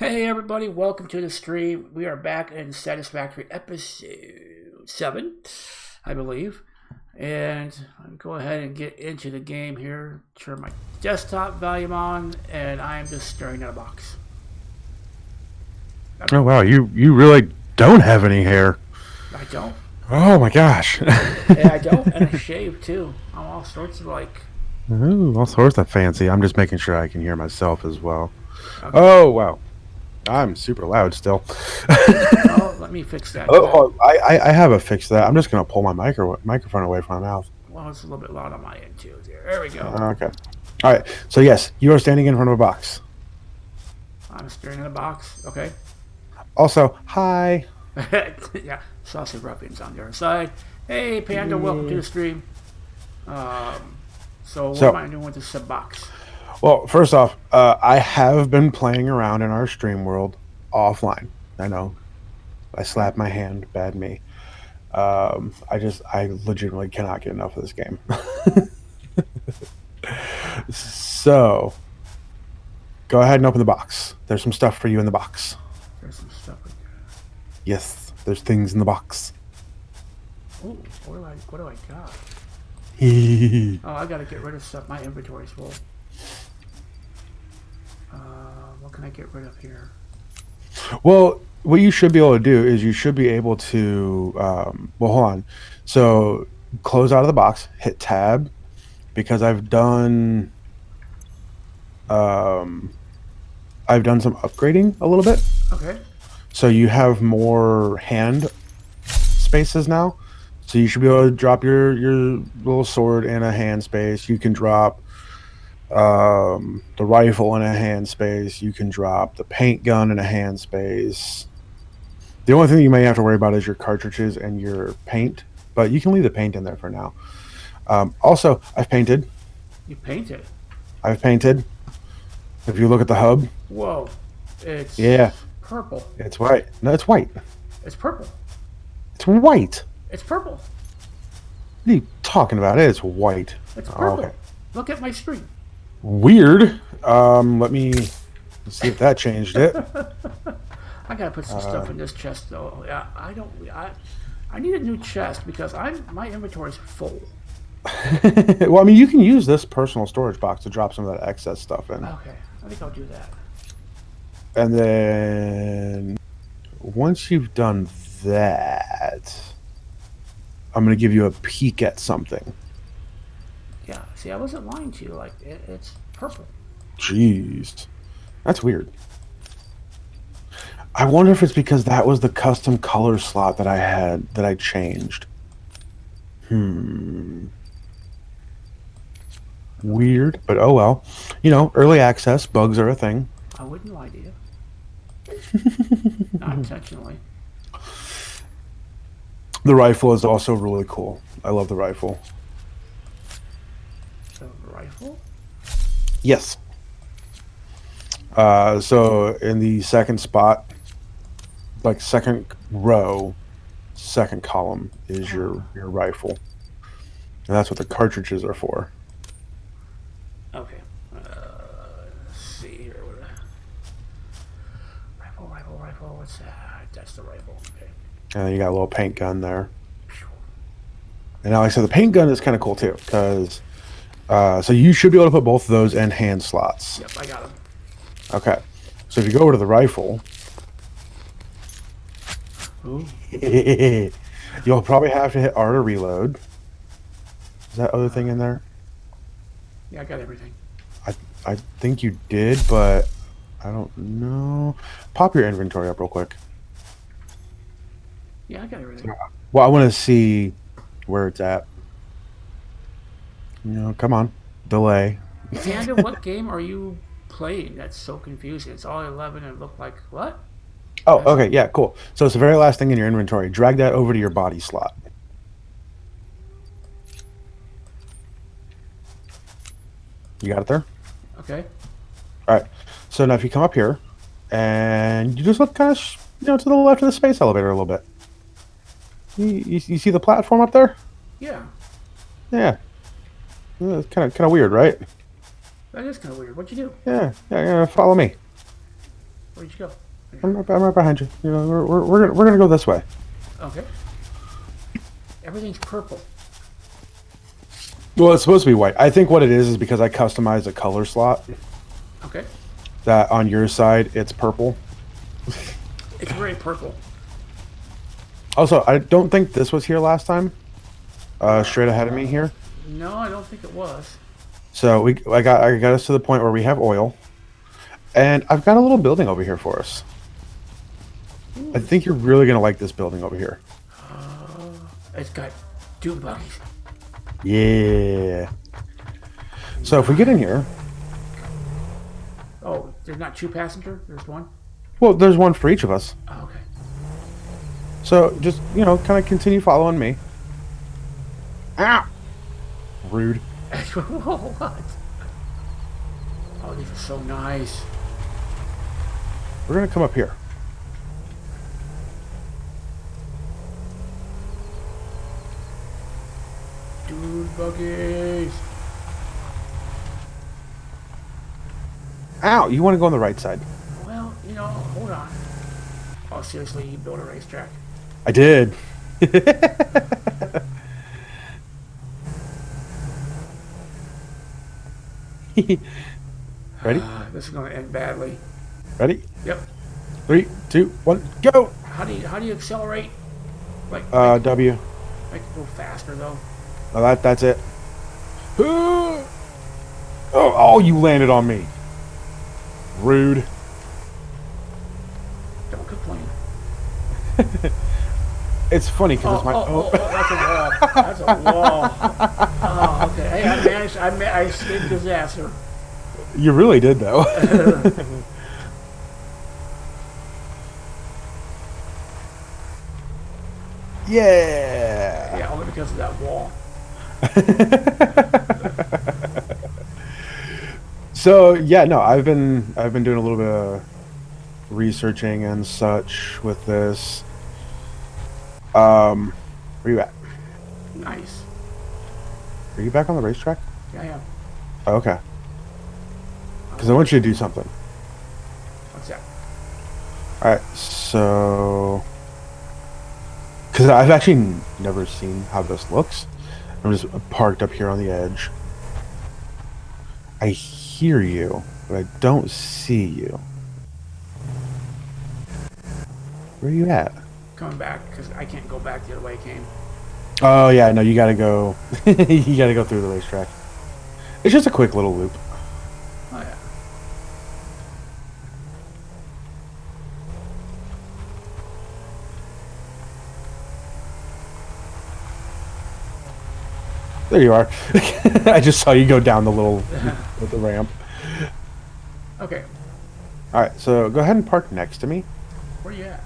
Hey everybody, welcome to the stream. We are back in Satisfactory EP7, I believe. And I'll go ahead and get into the game here. Turn my desktop volume on, and I am just staring at a box. Oh wow, you really don't have any hair. I don't. Oh my gosh. Yeah, I don't, and I shave too. I'm all sorts of Ooh, all sorts of fancy. I'm just making sure I can hear myself as well. Okay. Oh wow. I'm super loud still. Oh, let me fix that. I have a fix that. I'm just gonna pull my microphone away from my mouth. Well, it's a little bit loud on my end too. There we go. Okay. All right. So yes, you are standing in front of a box. I'm staring at a box. Okay. Also, hi. Yeah, Saucy Ruffians on the other side. Hey, Panda, welcome to the stream. So what am I doing with this box? Well, first off, I have been playing around in our stream world offline. I know. I slapped my hand. Bad me. I legitimately cannot get enough of this game. So, go ahead and open the box. There's some stuff for you in the box. There's some stuff in there. Yes, there's things in the box. Ooh, what do I got? Oh, I gotta get rid of stuff. My inventory's full. What can I get rid of here? Well, what you should be able to do is you should be able to, well, hold on. So close out of the box, hit tab, because I've done some upgrading a little bit. Okay. So you have more hand spaces now. So you should be able to drop your little sword in a hand space. You can drop the rifle in a hand space. You can drop the paint gun in a hand space. The only thing you may have to worry about is your cartridges and your paint, but you can leave the paint in there for now. Also, I've painted. You painted? I've painted. If you look at the hub. Whoa. It's purple. It's white. No, it's white. It's purple. It's white. It's purple. What are you talking about? It's white. It's purple. Okay. Look at my screen. Weird. Let me see if that changed it. I gotta put some stuff in this chest though. Yeah, I need a new chest because my inventory's full. Well, I mean, you can use this personal storage box to drop some of that excess stuff in. Okay, I think I'll do that. And then once you've done that, I'm gonna give you a peek at something. Yeah, see, I wasn't lying to you. Like, it's purple. Jeez. That's weird. I wonder if it's because that was the custom color slot that I had that I changed. Weird, but oh well. You know, early access, bugs are a thing. I wouldn't lie to you. Not intentionally. The rifle is also really cool. I love the rifle. Rifle? Yes. So in the second spot, like second row, second column is your rifle, and that's what the cartridges are for. Okay. Let's see here. Rifle. What's that? That's the rifle. Okay. And then you got a little paint gun there. And now, like I said, the paint gun is kind of cool too, because so you should be able to put both of those in hand slots. Yep, I got them. Okay, so if you go over to the rifle, you'll probably have to hit R to reload. Is that other thing in there? Yeah, I got everything. I think you did, but I don't know. Pop your inventory up real quick. Yeah, I got everything. Well, I want to see where it's at. You know, come on. Delay. Panda, what game are you playing? That's so confusing. It's all 11 and it looked like, what? Oh, okay. Yeah, cool. So it's the very last thing in your inventory. Drag that over to your body slot. You got it there? Okay. All right. So now if you come up here and you just look kind of, to the left of the space elevator a little bit. You see the platform up there? Yeah. Yeah. It's kind of weird, right? That is kind of weird. What'd you do? Yeah. Follow me. Where'd you go? I'm right behind you. You know, we're gonna go this way. Okay. Everything's purple. Well, it's supposed to be white. I think what it is because I customized a color slot. Okay. That on your side, it's purple. It's very purple. Also, I don't think this was here last time. Straight ahead of me here. No, I don't think it was. So I got us to the point where we have oil, and I've got a little building over here for us. Ooh. I think you're really gonna like this building over here. It's got 2 buggies. Yeah. So if we get in here. Oh, there's not 2 passengers? There's 1? Well, there's 1 for each of us. Oh, okay. So just, you know, kind of continue following me. Ah! Rude. What? Oh, these are so nice. We're going to come up here. Dude, buggies. Ow! You want to go on the right side. Well, you know, hold on. Oh, seriously, you built a racetrack? I did. Ready? This is going to end badly. Ready? Yep. 3, 2, 1, go! How do you accelerate? Like W. Make it go faster though. Oh, that's it. Oh, you landed on me. Rude. Don't complain. It's funny because it's my. That's a wall. That's a wall. Oh, okay. Hey, I managed. I escaped disaster. You really did, though. Yeah. Yeah, only because of that wall. So yeah, no, I've been doing a little bit of researching and such with this. Where you at? Nice. Are you back on the racetrack? Yeah, I am. Oh, okay. Because I want you to do something. What's that? All right, so because I've actually never seen how this looks. I'm just parked up here on the edge. I hear you, but I don't see you. Where are you at? Coming back because I can't go back the other way I came. Oh yeah, no, you gotta go. You gotta go through the racetrack. It's just a quick little loop. Oh yeah. There you are. I just saw you go down the little with the ramp. Okay. All right, so go ahead and park next to me. Where you at?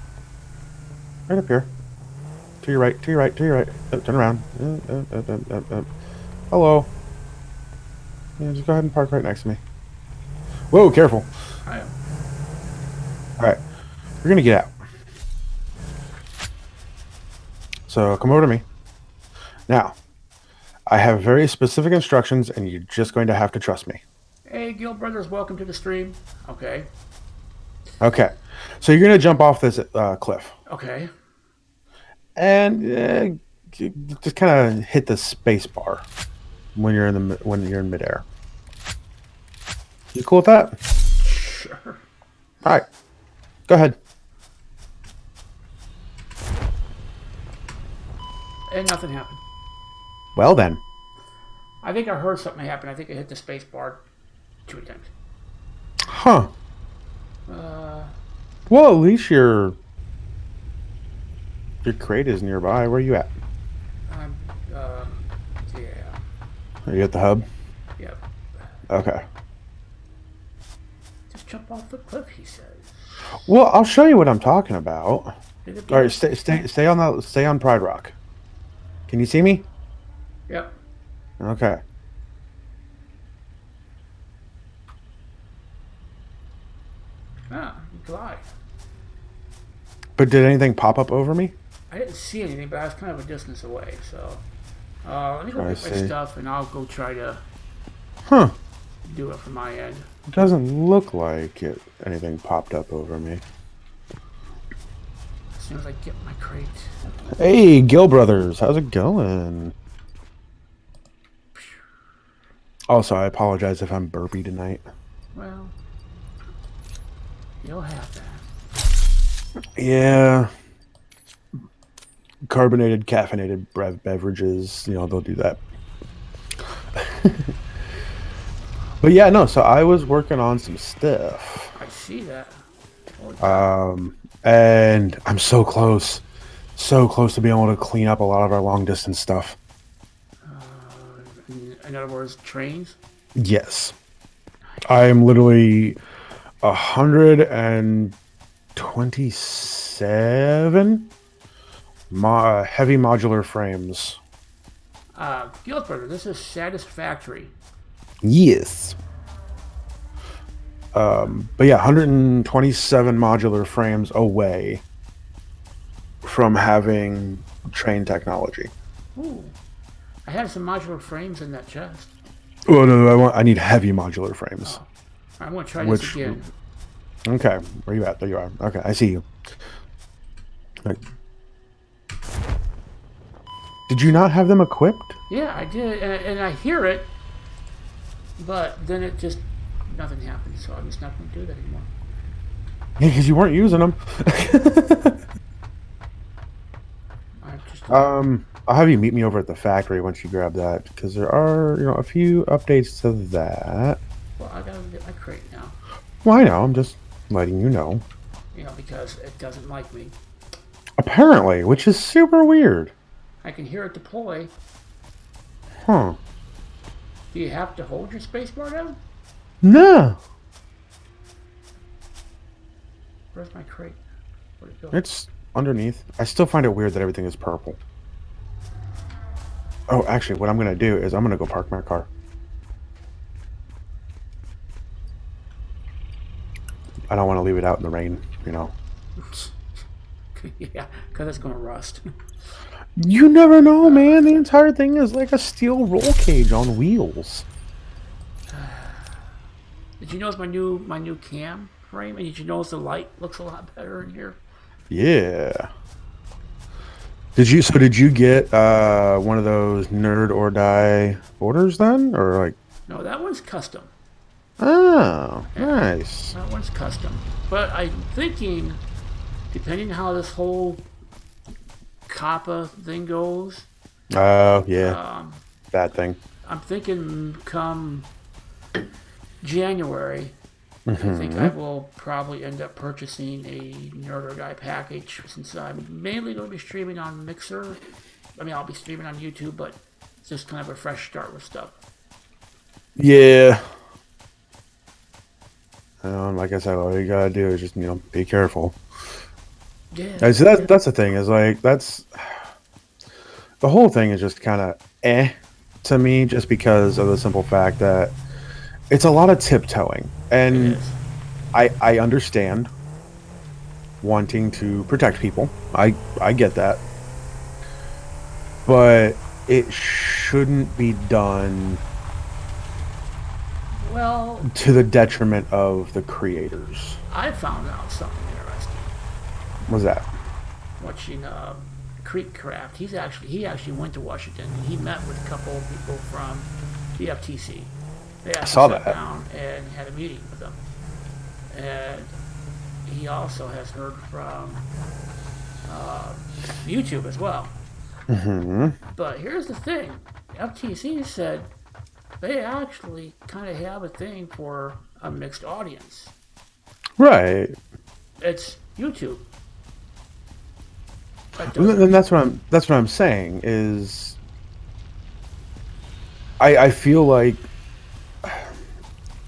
Right up here. To your right. To your right. To your right. Oh, turn around. Hello. Yeah, just go ahead and park right next to me. Whoa, careful. I am. All right, we're gonna get out. So come over to me. Now, I have very specific instructions, and you're just going to have to trust me. Hey, Guild Brothers, welcome to the stream. Okay. Okay, so you're gonna jump off this cliff. Okay. And just kind of hit the space bar when you're in midair. You cool with that? Sure. All right, go ahead. And nothing happened. Well then. I think I heard something happen. I think I hit the space bar 2 times. Huh. Well, at least your crate is nearby. Where are you at? Yeah. Are you at the hub? Yep. Okay. Just jump off the cliff, he says. Well, I'll show you what I'm talking about. All right, stay on Pride Rock. Can you see me? Yep. Okay. Ah, you glide. But did anything pop up over me? I didn't see anything, but I was kind of a distance away, so... let me go get my stuff, and I'll go try to... Huh. do it from my end. It doesn't look like anything popped up over me. As soon as I get my crate. Hey, Gill Brothers, how's it going? Also, I apologize if I'm burpy tonight. Well, you'll have that. Yeah. Carbonated, caffeinated beverages, you know, they'll do that. But yeah, no, so I was working on some stuff. I see that. And I'm so close to being able to clean up a lot of our long distance stuff. In other words, trains? Yes. I'm literally 127 heavy modular frames. Gilbert, this is Satisfactory. Yes. But yeah, 127 modular frames away from having train technology. Ooh. I had some modular frames in that chest. Oh no, I need heavy modular frames. Oh. I'm going to try this again. Okay, where you at? There you are. Okay, I see you. Like, did you not have them equipped? Yeah, I did, and I hear it, but then it just, nothing happened, so I'm just not going to do that anymore. Yeah, because you weren't using them. I'll have you meet me over at the factory once you grab that, because there are, a few updates to that. Well, I gotta get my crate now. Well, I know. I'm just letting you know. Because it doesn't like me. Apparently, which is super weird. I can hear it deploy. Huh. Do you have to hold your spacebar down? No. Where's my crate? Where'd it go? It's underneath. I still find it weird that everything is purple. Oh, actually, what I'm going to do is I'm going to go park my car. I don't want to leave it out in the rain, Yeah, because it's going to rust. You never know, man. The entire thing is like a steel roll cage on wheels. Did you notice my new cam frame? And did you notice the light looks a lot better in here? Yeah. Did you get one of those nerd or die orders then, or like? No, that one's custom. Oh, nice. That one's custom. But I'm thinking, depending how this whole COPPA thing goes. Oh, yeah. Bad thing. I'm thinking come January, I think I will probably end up purchasing a Nerd or Die package, since I'm mainly going to be streaming on Mixer. I mean, I'll be streaming on YouTube, but it's just kind of a fresh start with stuff. Yeah. Like I said, all you gotta do is just, be careful. Yeah. So that's the thing, is like, the whole thing is just kind of to me, just because of the simple fact that it's a lot of tiptoeing. And I understand wanting to protect people. I get that. But it shouldn't be done to the detriment of the creators. I found out something interesting. What's that? Watching FNACraft. He actually went to Washington and he met with a couple of people from the FTC. They actually sat down and had a meeting with them. And he also has heard from YouTube as well. Mm-hmm. But here's the thing. FTC said they actually kind of have a thing for a mixed audience. Right. It's YouTube. And that's what I'm saying is I feel like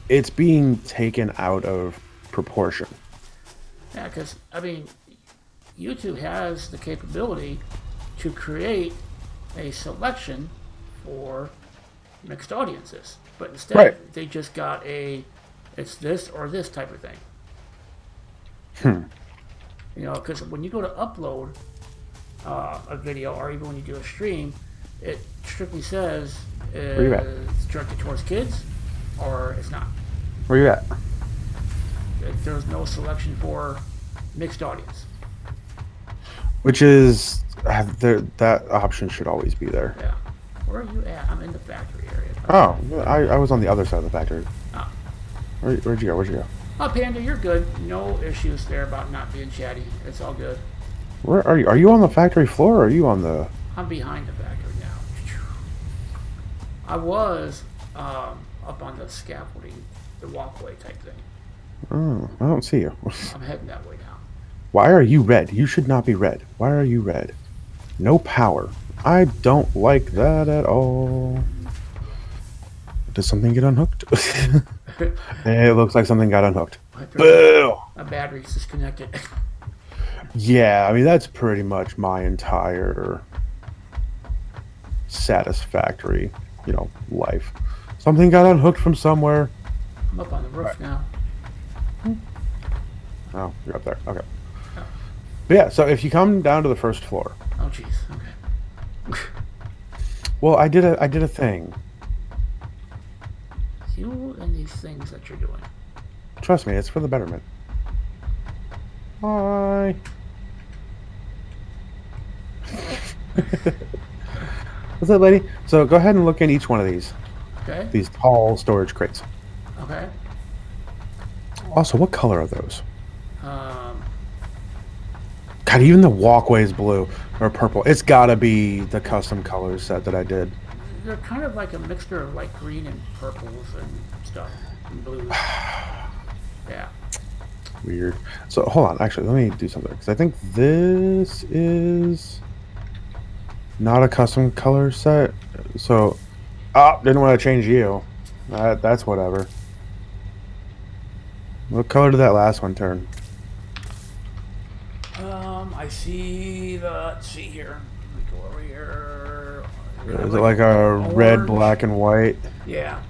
it's being taken out of proportion. Yeah, because YouTube has the capability to create a selection for mixed audiences, but instead they just got it's this or this type of thing. Because when you go to upload a video, or even when you do a stream, it strictly says it's directed towards kids, or it's not. Where you at? There's no selection for mixed audience. Which is that option should always be there. Yeah. Where are you at? I'm in the factory area. Oh, I was on the other side of the factory. Oh. Where'd you go? Where'd you go? Oh, Panda, you're good. No issues there about not being chatty. It's all good. Where are you? Are you on the factory floor or are you on the... I'm behind the factory now. I was up on the scaffolding, the walkway type thing. Oh, I don't see you. I'm heading that way now. Why are you red? You should not be red. Why are you red? No power. I don't like that at all. Does something get unhooked? It looks like something got unhooked. Boo! My battery's disconnected. Yeah, I mean, that's pretty much my entire Satisfactory, life. Something got unhooked from somewhere. I'm up on the roof now. Oh, you're up there. Okay. Oh. But yeah, so if you come down to the first floor. Oh, jeez. Okay. Well, I did a thing. You and these things that you're doing. Trust me, it's for the betterment. Hi. What's up, lady? So go ahead and look in each one of these. Okay. These tall storage crates. Okay. Also, what color are those? God, even the walkway is blue or purple. It's gotta be the custom color set that I did. They're kind of like a mixture of like green and purples and stuff and blues. Yeah. Weird. So hold on, actually, let me do something because I think this is not a custom color set. So, didn't want to change you. That's whatever. What color did that last one turn? I see the. Let's see here. Let me go over here. Is it like a orange? red, black, and white? Yeah.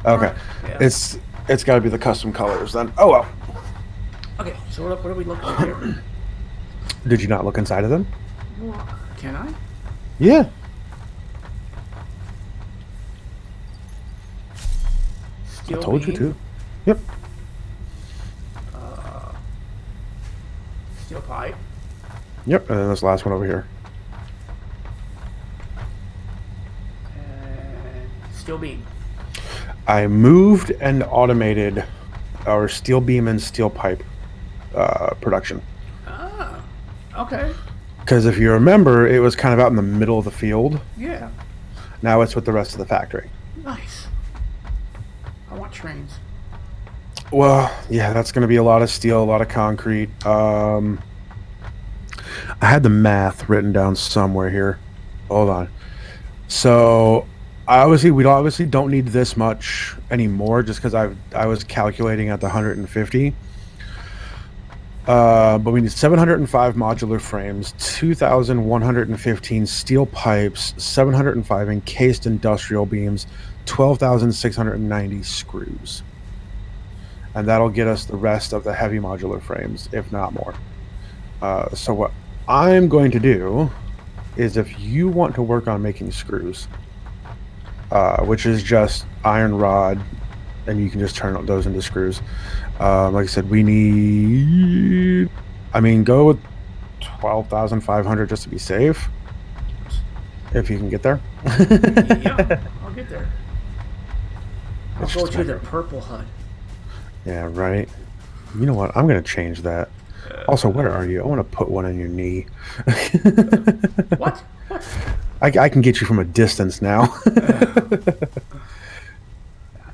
Okay. Yeah. It's got to be the custom colors then. Oh well. Okay. So what are we looking at here? Did you not look inside of them? Well, can I? Yeah. Steel I told you beam, to. Yep. Steel pipe. Yep. And then this last one over here. And steel beam. I moved and automated our steel beam and steel pipe production. Ah. Okay. Because if you remember, it was kind of out in the middle of the field. Yeah. Now it's with the rest of the factory. Nice. I want trains. Well, yeah, that's going to be a lot of steel, a lot of concrete. I had the math written down somewhere here. Hold on. So, we obviously don't need this much anymore, just because I was calculating at the 150. But we need 705 modular frames, 2,115 steel pipes, 705 encased industrial beams, 12,690 screws. And that'll get us the rest of the heavy modular frames, if not more. So what I'm going to do is, if you want to work on making screws, which is just iron rod, and you can just turn those into screws. Like I said, we need, go with 12,500 just to be safe. If you can get there. Yeah, I'll get there. I'll It's go just to the purple HUD. Yeah, right. You know what? I'm going to change that. Also, where are you? I want to put one on your knee. What? I can get you from a distance now.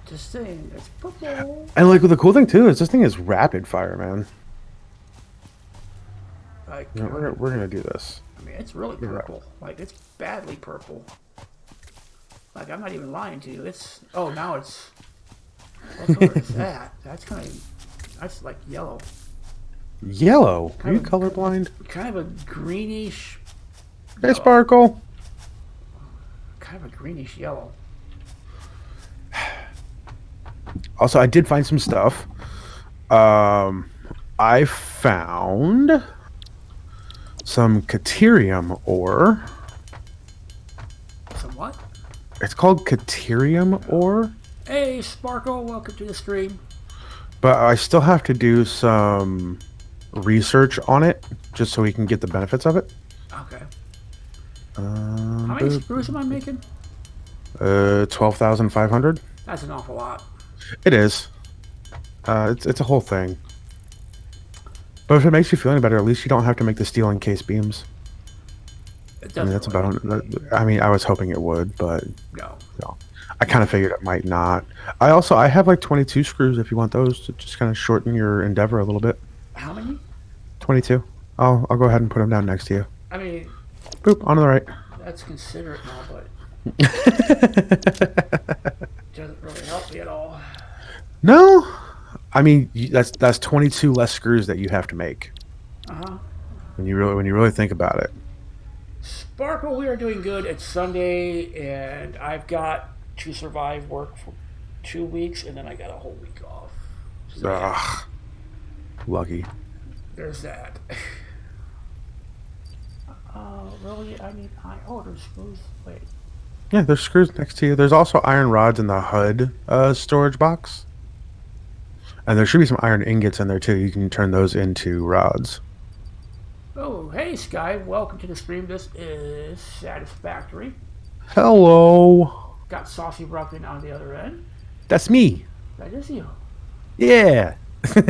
Just saying, it's purple. And like, the cool thing too is this thing is rapid fire, man. Like, we're gonna do this. It's really purple. Like, it's badly purple. Like, I'm not even lying to you. It's now it's. What color is that? That's like yellow. Yellow? Are you colorblind? Kind of a greenish. Hey, Sparkle. Kind of a greenish yellow. Also, I did find some stuff. I found some Caterium ore. Some what? It's called Caterium ore. Hey, Sparkle, welcome to the stream. But I still have to do some research on it just so we can get the benefits of it. Okay. How many screws am I making? 12,500. That's an awful lot. It is. It's a whole thing. But if it makes you feel any better, at least you don't have to make the steel encased beams. It doesn't. That's about. I mean, I was hoping it would, but no. I kind of figured it might not. I have like 22 screws if you want those to just kind of shorten your endeavor a little bit. How many? 22. I'll go ahead and put them down next to you. I mean, boop, on the right. That's considerate now, but doesn't really help me at all. No, I mean that's 22 less screws that you have to make. When you really think about it. Sparkle, we are doing good. It's Sunday, and I've got to survive work for 2 weeks, and then I got a whole week off. So, lucky. There's that. Really? I need there's screws. Wait. Yeah, there's screws next to you. There's also iron rods in the HUD storage box. And there should be some iron ingots in there too. You can turn those into rods. Oh, hey Sky, welcome to the stream. This is Satisfactory. Hello. Got Saucy Bruckin on the other end. That's me. That is you. Yeah. At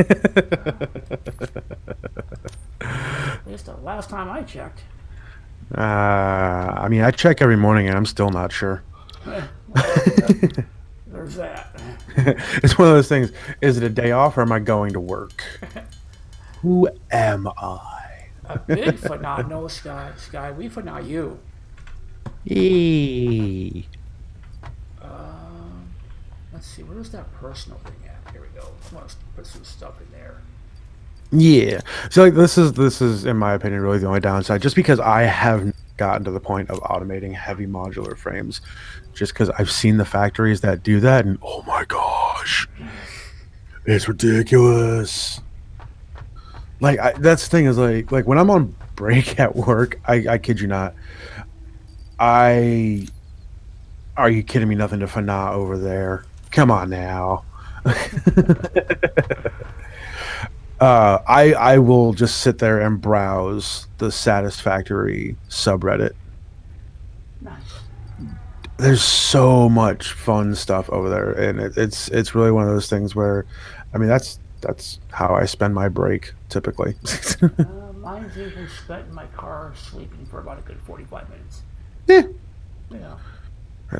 least the last time I checked. I mean, I check every morning and I'm still not sure. There's that. It's one of those things. Is it a day off or am I going to work? Who am I? A big FNA, no Sky. Sky, we FNA you. Yay. Let's see, where's that personal thing at? Here we go. I want to put some stuff in there. Yeah. So like this is in my opinion really the only downside, just because I haven't gotten to the point of automating heavy modular frames, just because I've seen the factories that do that and oh my gosh, it's ridiculous. Like that's the thing is like when I'm on break at work, I kid you not, are you kidding me? Nothing to FNA over there. Come on now. I will just sit there and browse the Satisfactory subreddit. Nice. There's so much fun stuff over there, and it's really one of those things where, I mean, that's how I spend my break typically. Mine's usually spent in my car sleeping for about a good 45 minutes. Yeah. Yeah.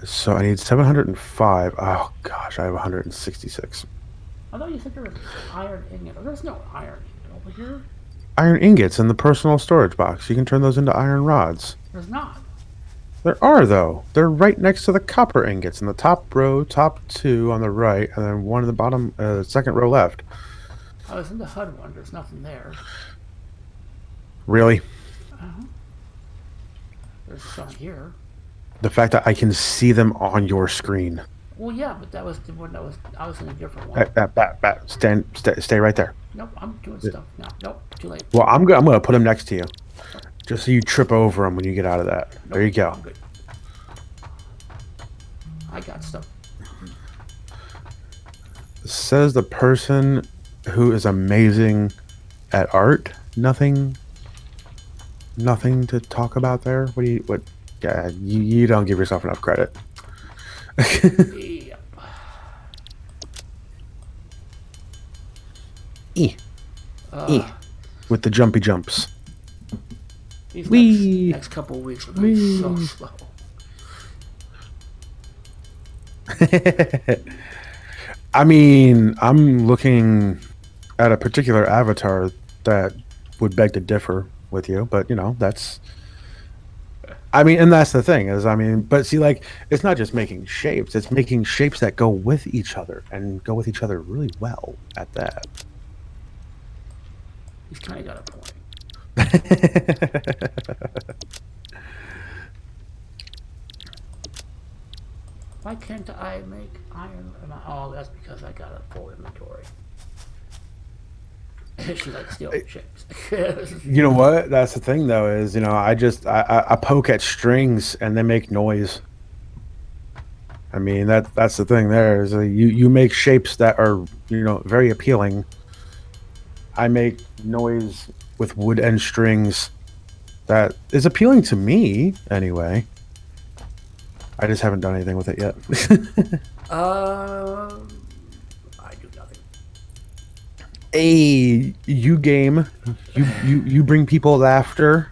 So I need 705. Oh gosh, I have 166. I thought you said there was iron ingot. Oh, there's no iron ingot over here. Iron ingots in the personal storage box. You can turn those into iron rods. There's not. There are though. They're right next to the copper ingots in the top row, top two on the right, and then one in the bottom, second row left. I was in the HUD one. There's nothing there. Really? There's some here. The fact that I can see them on your screen. Well, yeah, but that was the one that was. I was in a different one. Stay right there. Nope, I'm doing stuff now. Nope, too late. Well, I'm gonna put them next to you, just so you trip over them when you get out of that. Nope, there you go. I'm good. I got stuff. Says the person who is amazing at art. Nothing to talk about there. What? Yeah, you don't give yourself enough credit. Yep. With the jumpy jumps. These next couple of weeks are going to be so slow. I mean, I'm looking at a particular avatar that would beg to differ with you, but you know, that's. I mean, and that's the thing is, I mean, but see, like, it's not just making shapes; it's making shapes that go with each other and go with each other really well at that. He's kind of got a point. Why can't I make iron? Oh, that's because I got a full inventory. She likes steel shapes. You know what? That's the thing, though, is I poke at strings and they make noise. I mean, that's the thing. There is you make shapes that are very appealing. I make noise with wood and strings that is appealing to me anyway. I just haven't done anything with it yet. I do nothing. Hey, you game. You bring people laughter.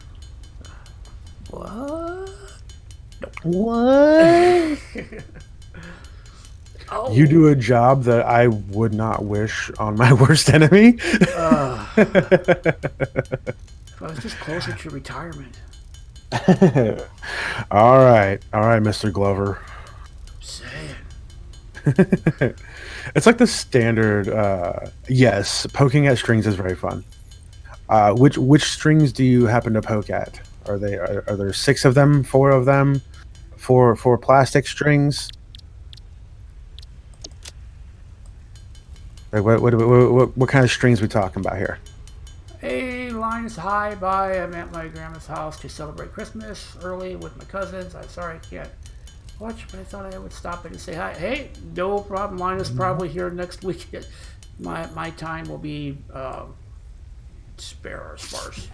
What? What? Oh. You do a job that I would not wish on my worst enemy. If I was just closer to retirement. All right, Mr. Glover. Saying. It's like the standard. Yes, poking at strings is very fun. Which strings do you happen to poke at? Are there 6 of them, 4 of them, four plastic strings? Like what kind of strings we talking about here? Hey, Linus, hi, bye. I'm at my grandma's house to celebrate Christmas early with my cousins. I'm sorry I can't watch, but I thought I would stop in and say hi. Hey, no problem. Linus probably here next week. My time will be sparse.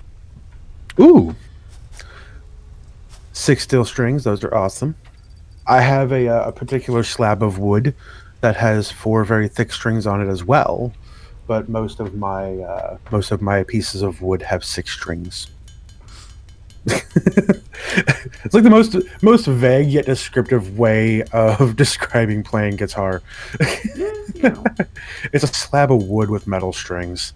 Ooh, 6 steel strings. Those are awesome. I have a particular slab of wood that has 4 very thick strings on it as well, but most of my pieces of wood have 6 strings. It's like the most vague yet descriptive way of describing playing guitar. It's a slab of wood with metal strings.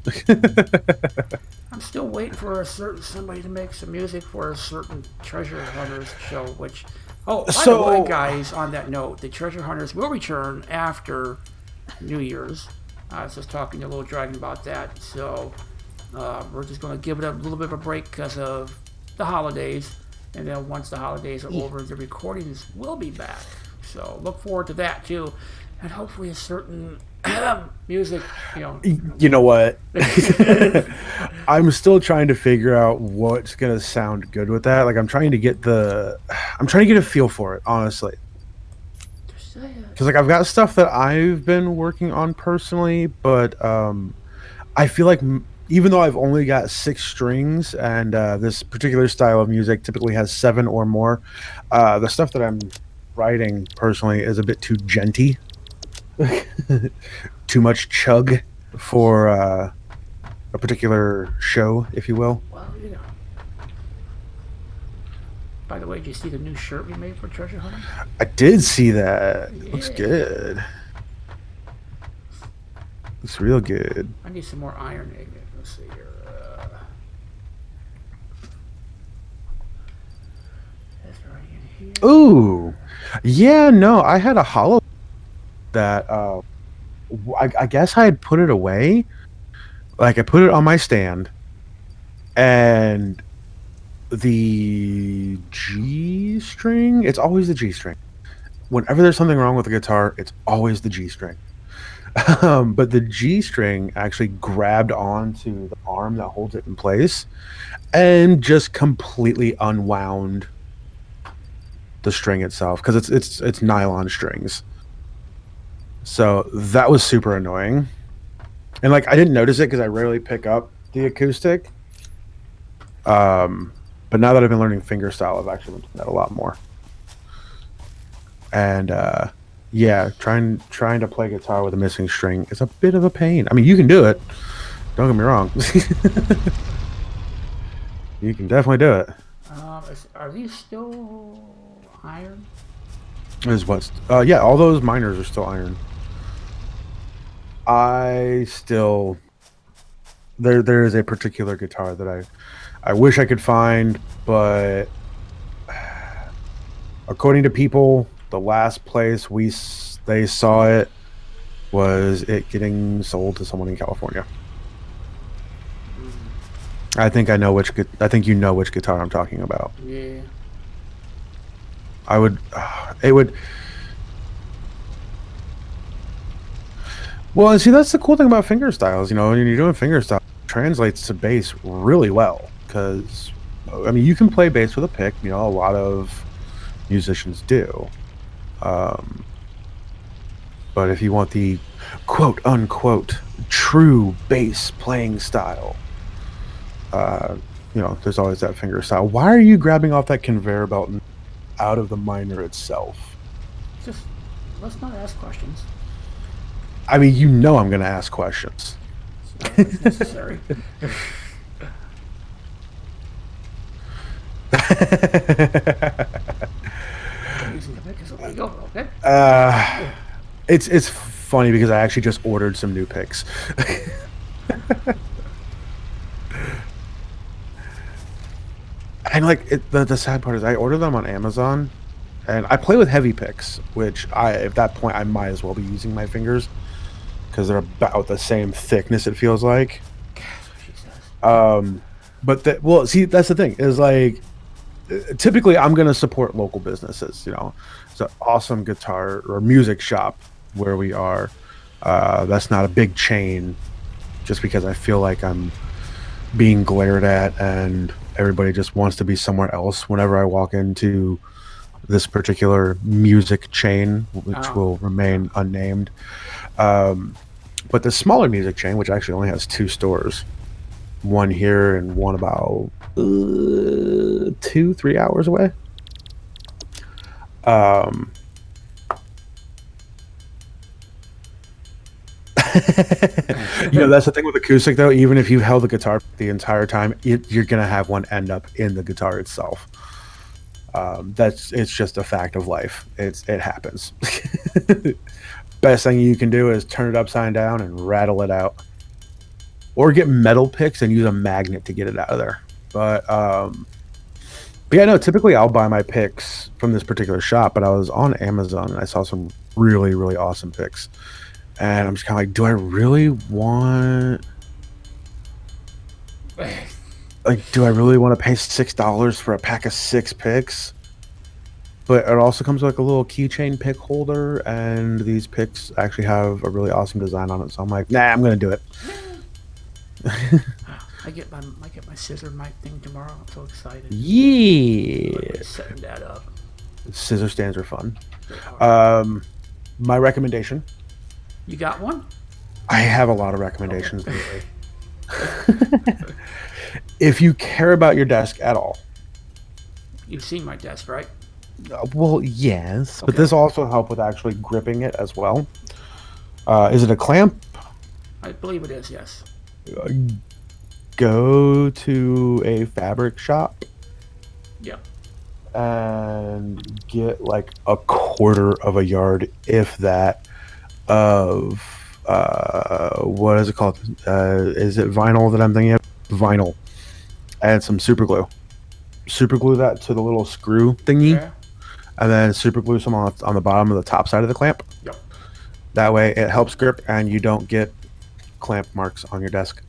I'm still waiting for somebody to make some music for a certain Treasure Hunters show, which... Oh, by the way, guys, on that note, the Treasure Hunters will return after New Year's. I was just talking to Little Dragon about that, so we're just going to give it a little bit of a break because of the holidays, and then once the holidays are over, the recordings will be back. So look forward to that, too, and hopefully a certain music, You know what? I'm still trying to figure out what's gonna sound good with that. Like I'm trying to get a feel for it, honestly. Because like I've got stuff that I've been working on personally, but I feel like even though I've only got 6 strings and this particular style of music typically has 7 or more, the stuff that I'm writing personally is a bit too genty. Too much chug for a particular show, if you will. Well, By the way, did you see the new shirt we made for Treasure Hunter? I did see that. Yeah. Looks good. Looks real good. I need some more iron. Let's see here. That's right in here. Ooh. Yeah, no, I had a hollow that I guess I had put it away. Like I put it on my stand, and the G string, it's always the G string. Whenever there's something wrong with the guitar, it's always the G string. But the G string actually grabbed onto the arm that holds it in place and just completely unwound the string itself, because it's nylon strings. So that was super annoying. And like I didn't notice it because I rarely pick up the acoustic. But now that I've been learning fingerstyle, I've actually been doing that a lot more. And yeah, trying to play guitar with a missing string is a bit of a pain. I mean, you can do it. Don't get me wrong. You can definitely do it. Are these still iron? Is what's yeah, all those miners are still iron. There is a particular guitar that I wish I could find, but according to people, the last place they saw it was it getting sold to someone in California. I think you know which guitar I'm talking about. Yeah. It would. Well, and see, that's the cool thing about fingerstyles. When you're doing fingerstyle, it translates to bass really well. Because, I mean, you can play bass with a pick. A lot of musicians do. But if you want the quote unquote true bass playing style, you know, there's always that finger style. Why are you grabbing off that conveyor belt and out of the miner itself? Just let's not ask questions. I mean, you know I'm going to ask questions. It's necessary. Okay. It's funny because I actually just ordered some new picks. And like the sad part is I ordered them on Amazon, and I play with heavy picks, which at that point I might as well be using my fingers because they're about the same thickness. It feels like. But well, see, that's the thing is like typically I'm gonna support local businesses. You know, it's an awesome guitar or music shop where we are. That's not a big chain, just because I feel like I'm being glared at and everybody just wants to be somewhere else whenever I walk into this particular music chain, which will remain unnamed. But the smaller music chain, which actually only has 2 stores, one here and one about 2-3 hours away. You know, that's the thing with acoustic though. Even if you held the guitar the entire time, you're gonna have one end up in the guitar itself. It's just a fact of life. It happens. Best thing you can do is turn it upside down and rattle it out, or get metal picks and use a magnet to get it out of there. But yeah, no. Typically, I'll buy my picks from this particular shop, but I was on Amazon and I saw some really, really awesome picks. And I'm just kind of like, do I really want... Like, do I really want to pay $6 for a pack of 6 picks? But it also comes with like a little keychain pick holder, and these picks actually have a really awesome design on it. So I'm like, nah, I'm going to do it. I get my scissor mic thing tomorrow. I'm so excited. Yeah. Setting that up. Scissor stands are fun. My recommendation... You got one? I have a lot of recommendations. Okay. If you care about your desk at all. You've seen my desk, right? Well, yes. Okay. But this also helps with actually gripping it as well. Is it a clamp? I believe it is, yes. Go to a fabric shop. Yep. And get like 1/4 yard, if that, of what is it called? Is it vinyl that I'm thinking of? Vinyl. And some super glue. Super glue that to the little screw thingy, okay. And then super glue some on the bottom of the top side of the clamp. Yep. That way it helps grip and you don't get clamp marks on your desk.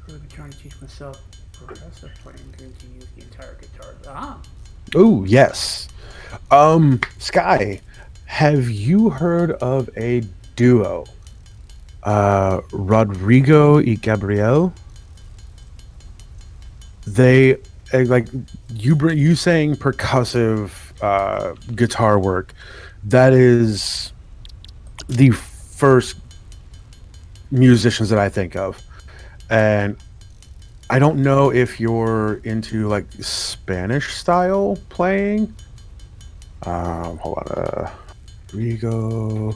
I've been trying to teach myself progressive playing to use the entire guitar. Oh, yes. Sky, have you heard of a duo? Rodrigo y Gabriel? They like you saying percussive guitar work. That is the first musicians that I think of. And I don't know if you're into like Spanish style playing. Hold on. Rigo,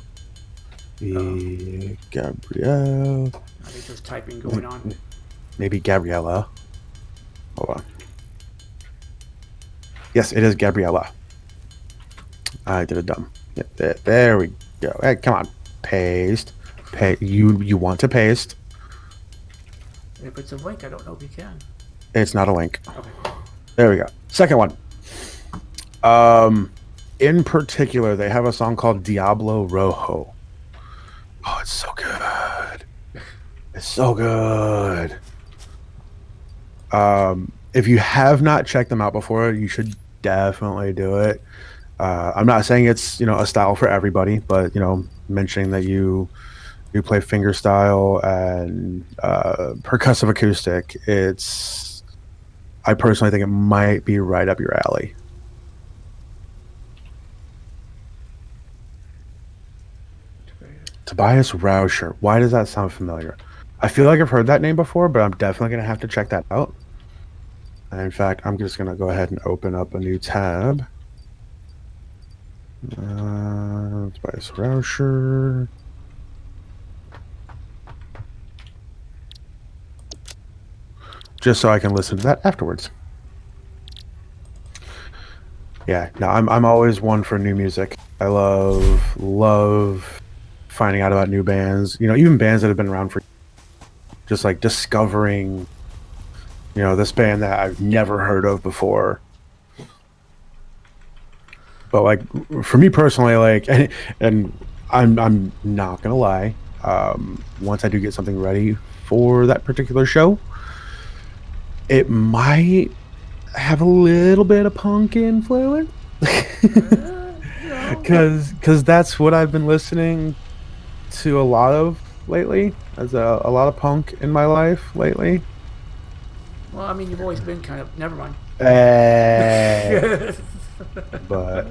Gabriel. I think there's typing going on. Maybe Gabriella. Hold on. Yes, it is Gabriella. I did a dumb. Yep, there we go. Hey, come on. Paste. You want to paste. If it's a link, I don't know if you can. It's not a link. Okay. There we go. Second one. In particular, they have a song called Diablo Rojo. Oh, it's so good. It's so good. If you have not checked them out before, you should definitely do it. I'm not saying it's, a style for everybody, but, mentioning that you play fingerstyle and percussive acoustic, I personally think it might be right up your alley. Tobias Rauscher. Why does that sound familiar? I feel like I've heard that name before, but I'm definitely going to have to check that out. And in fact, I'm just going to go ahead and open up a new tab. Tobias Rauscher. Just so I can listen to that afterwards. Yeah, no, I'm always one for new music. I love finding out about new bands. You know, even bands that have been around for just like discovering, you know, this band that I've never heard of before. But like for me personally, like, and I'm not gonna lie. Once I do get something ready for that particular show, it might have a little bit of punk influence. Because that's what I've been listening to a lot of lately. There's a lot of punk in my life lately. Well, I mean, you've always been kind of. Never mind. But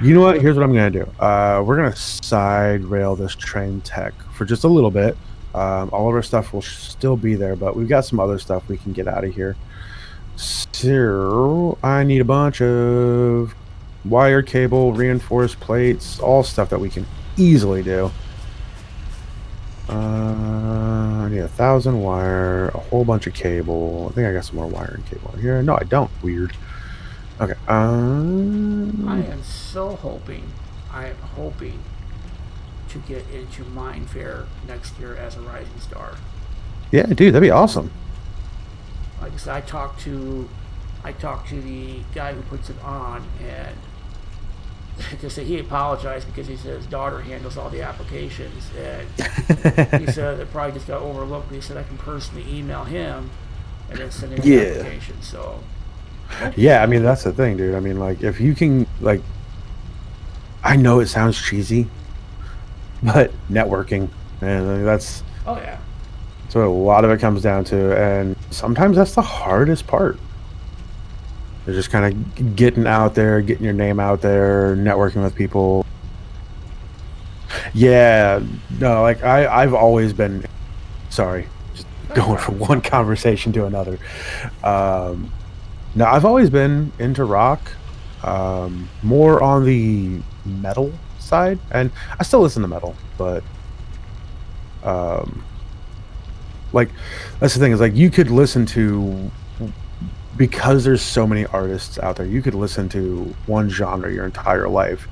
you know what? Here's what I'm gonna do. We're gonna side rail this train tech for just a little bit. All of our stuff will still be there, but we've got some other stuff we can get out of here. So I need a bunch of wire, cable, reinforced plates, all stuff that we can easily do. I need 1,000 wire, a whole bunch of cable. I think I got some more wire and cable in here. No, I don't. Weird. Okay. I am so hoping. I am hoping to get into Mind Fair next year as a rising star. Yeah, dude, that'd be awesome. Like I said, I talked to the guy who puts it on, and to say he apologized because he said his daughter handles all the applications, and he said it probably just got overlooked. But he said I can personally email him and then send him the application. So yeah, I mean that's the thing, dude. I mean, like if you can, like, I know it sounds cheesy, but networking, and that's oh yeah. That's what a lot of it comes down to, and sometimes that's the hardest part. They're just kind of getting out there, getting your name out there, networking with people. Yeah, no, like I've always been, sorry, just going from one conversation to another. No, I've always been into rock, more on the metal side, and I still listen to metal, but like that's the thing is like you could listen to, because there's so many artists out there, you could listen to one genre your entire life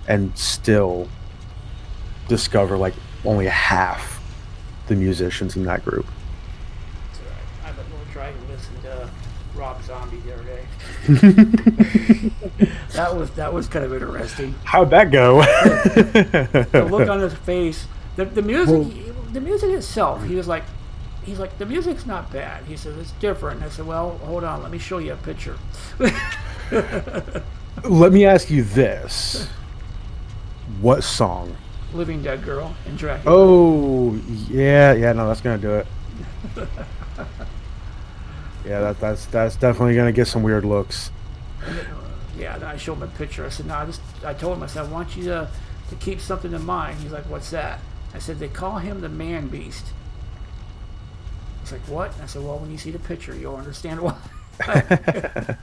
and still discover like only half the musicians in that group. That's right. I was trying to listen to Rob Zombie the other day. that was kind of interesting. How'd that go? The look on his face, the music itself, he's like, the music's not bad. He says, it's different. And I said, well, hold on, let me show you a picture. Let me ask you this. What song? Living Dead Girl in Dracula. Oh, yeah, no, that's going to do it. Yeah, that's definitely going to get some weird looks. Yeah, then I showed him a picture. I said, no, I told him, I said, I want you to keep something in mind. He's like, what's that? I said, they call him the Man Beast. He's like, what? And I said, well, when you see the picture, you'll understand why. Let's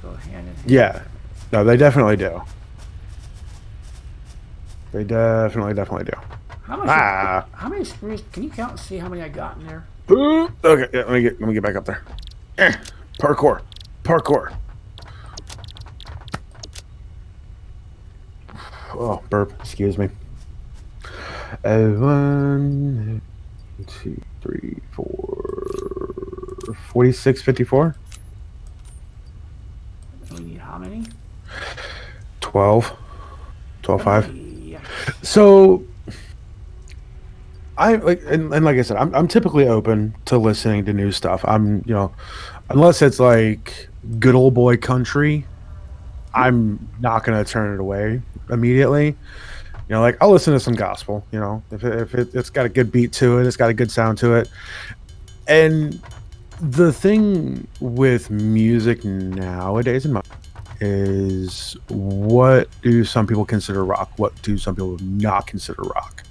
go hand in hand. Yeah. No, they definitely do. They definitely do. How many screws? Can you count and see how many I got in there? Okay, yeah, let me get back up there. Parkour. Oh, burp. Excuse me. 1, 2, 3, 4, 46, 54. We need how many? 12. 5. Yeah. So I like, and like I said, I'm typically open to listening to new stuff. I'm, you know, unless it's like good old boy country, I'm not gonna turn it away immediately. You know, like I'll listen to some gospel. You know, if it's got a good beat to it, it's got a good sound to it. And the thing with music nowadays, is what do some people consider rock? What do some people not consider rock?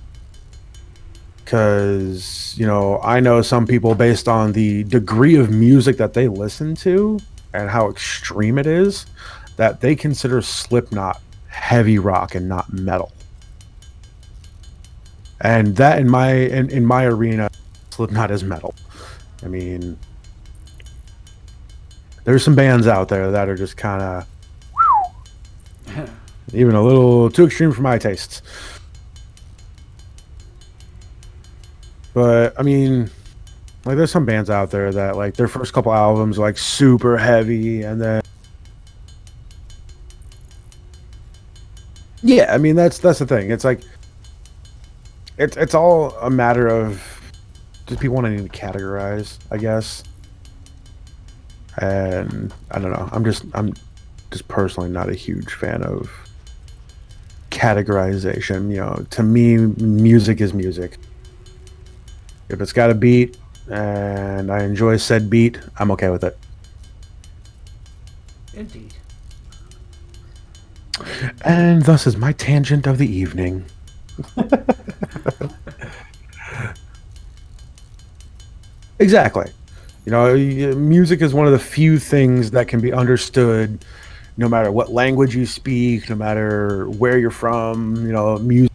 Because, you know, I know some people based on the degree of music that they listen to and how extreme it is, that they consider Slipknot heavy rock and not metal. And that in my arena, Slipknot is metal. I mean, there's some bands out there that are just kind of even a little too extreme for my tastes. But I mean, like, there's some bands out there that, like, their first couple albums are like super heavy, and then yeah, I mean, that's the thing. It's like it's all a matter of just people wanting to categorize, I guess. And I don't know. I'm just personally not a huge fan of categorization. You know, to me, music is music. If it's got a beat and I enjoy said beat, I'm okay with it. Indeed. And thus is my tangent of the evening. Exactly. You know, music is one of the few things that can be understood no matter what language you speak, no matter where you're from. You know, music,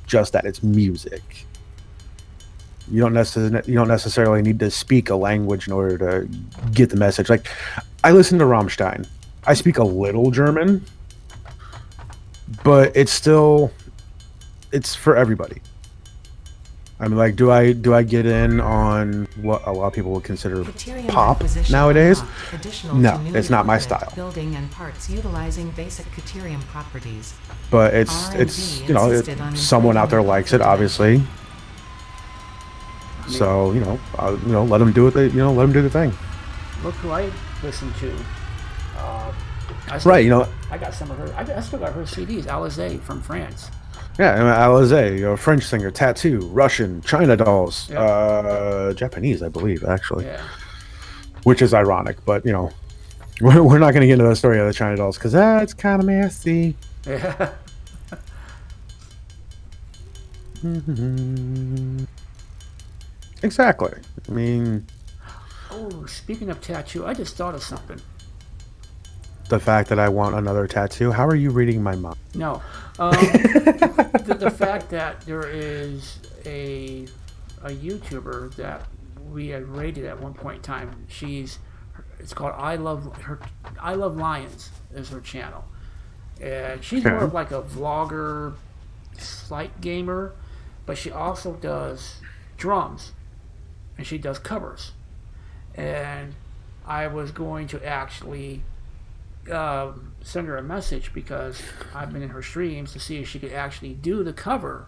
just that it's music. You don't necessarily need to speak a language in order to get the message. Like, I listen to Rammstein. I speak a little German, but it's for everybody. I mean, like, do I get in on what a lot of people would consider pop nowadays? No, it's not my style. Building and parts utilizing basic Deuterium properties. But it's you know, someone out there likes it, obviously. So, you know, let them do it. Let them do the thing. Look who I listen to. Right, you know, I got some of her. I still got her CDs. Alizé from France. Yeah, Alizé, you know, French singer, Tattoo, Russian, China Dolls, Yep. Japanese, I believe, actually. Yeah. Which is ironic, but, you know, we're not going to get into the story of the China Dolls because that's kind of messy. Yeah. Exactly. I mean, Oh, speaking of tattoo, I just thought of something. the fact that I want another tattoo. How are you reading my mind? No, the fact that there is a YouTuber that we had rated at one point in time. It's called I Love Lions is her channel, and she's more of like a vlogger, slight gamer, but she also does drums, and she does covers. And I was going to actually send her a message because I've been in her streams to see if she could actually do the cover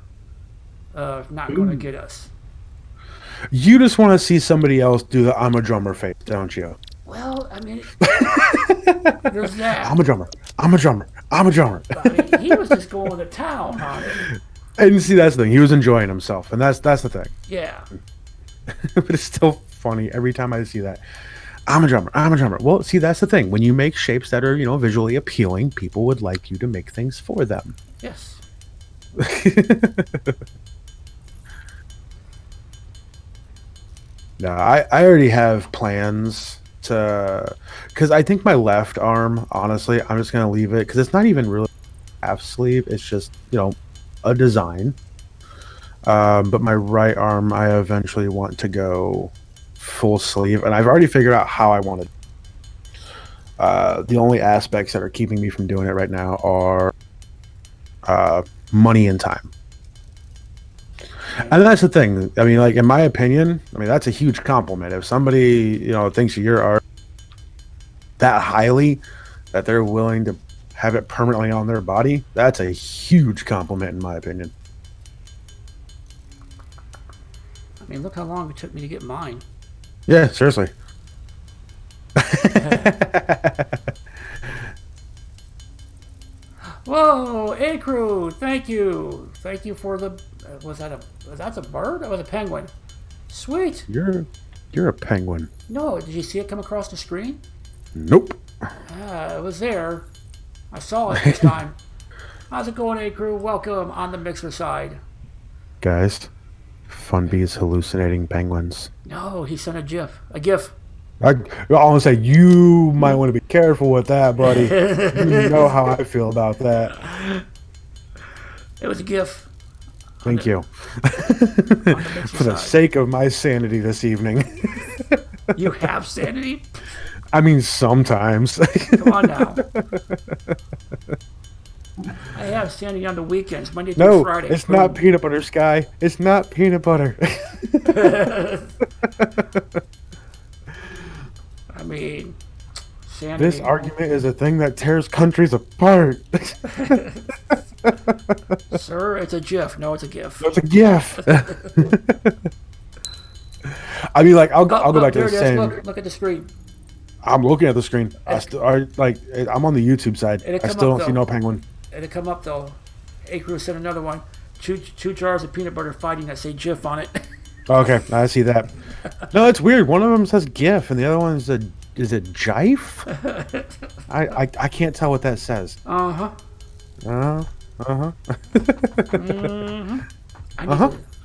of Not Gonna Get Us. You just want to see somebody else do the I'm a drummer face, don't you? Well, I mean, there's that. I'm a drummer. I'm a drummer. I'm a drummer. I mean, he was just going to town on it. And see, that's the thing. He was enjoying himself, and that's the thing. Yeah. But it's still funny every time I see that. I'm a drummer. I'm a drummer. Well, see, that's the thing. When you make shapes that are, you know, visually appealing, people would like you to make things for them. Yes. No, I already have plans to, because I think my left arm, honestly, I'm just gonna leave it because it's not even really half sleeve. It's just, you know, a design. But my right arm, I eventually want to go full sleeve, and I've already figured out how I want it. The only aspects that are keeping me from doing it right now are money and time. And that's the thing. I mean, like, in my opinion, I mean, that's a huge compliment. If somebody, you know, thinks of your art that highly that they're willing to have it permanently on their body, that's a huge compliment, in my opinion. I mean, look how long it took me to get mine. Yeah, seriously. Whoa, A-Crew, thank you. Thank you for the... was that a bird? Or was it a penguin? Sweet. You're a penguin. No, did you see it come across the screen? Nope. It was there. I saw it this time. How's it going, A-Crew? Welcome on the Mixer side. Guys, FunB is hallucinating penguins. No, he sent a GIF. A GIF. I almost say you might want to be careful with that, buddy. You know how I feel about that. It was a GIF. Thank you. For the sake of my sanity this evening. You have sanity? I mean, sometimes. Come on now. I have sanity on the weekends, Monday through Friday. No, it's not peanut butter, Sky. It's not peanut butter. I mean, sanity. This argument is a thing that tears countries apart. Sir, it's a GIF. No, it's a GIF. It's a GIF. I mean, like, I'll go back to the same. Look at the screen. I'm looking at the screen. I'm on the YouTube side. I still don't see no penguin. It'll come up though. A-Crew sent another one. Two jars of peanut butter fighting that say GIF on it. Okay, I see that. No, it's weird. One of them says GIF, and the other one is it GIF? I can't tell what that says. Uh-huh. Uh-huh.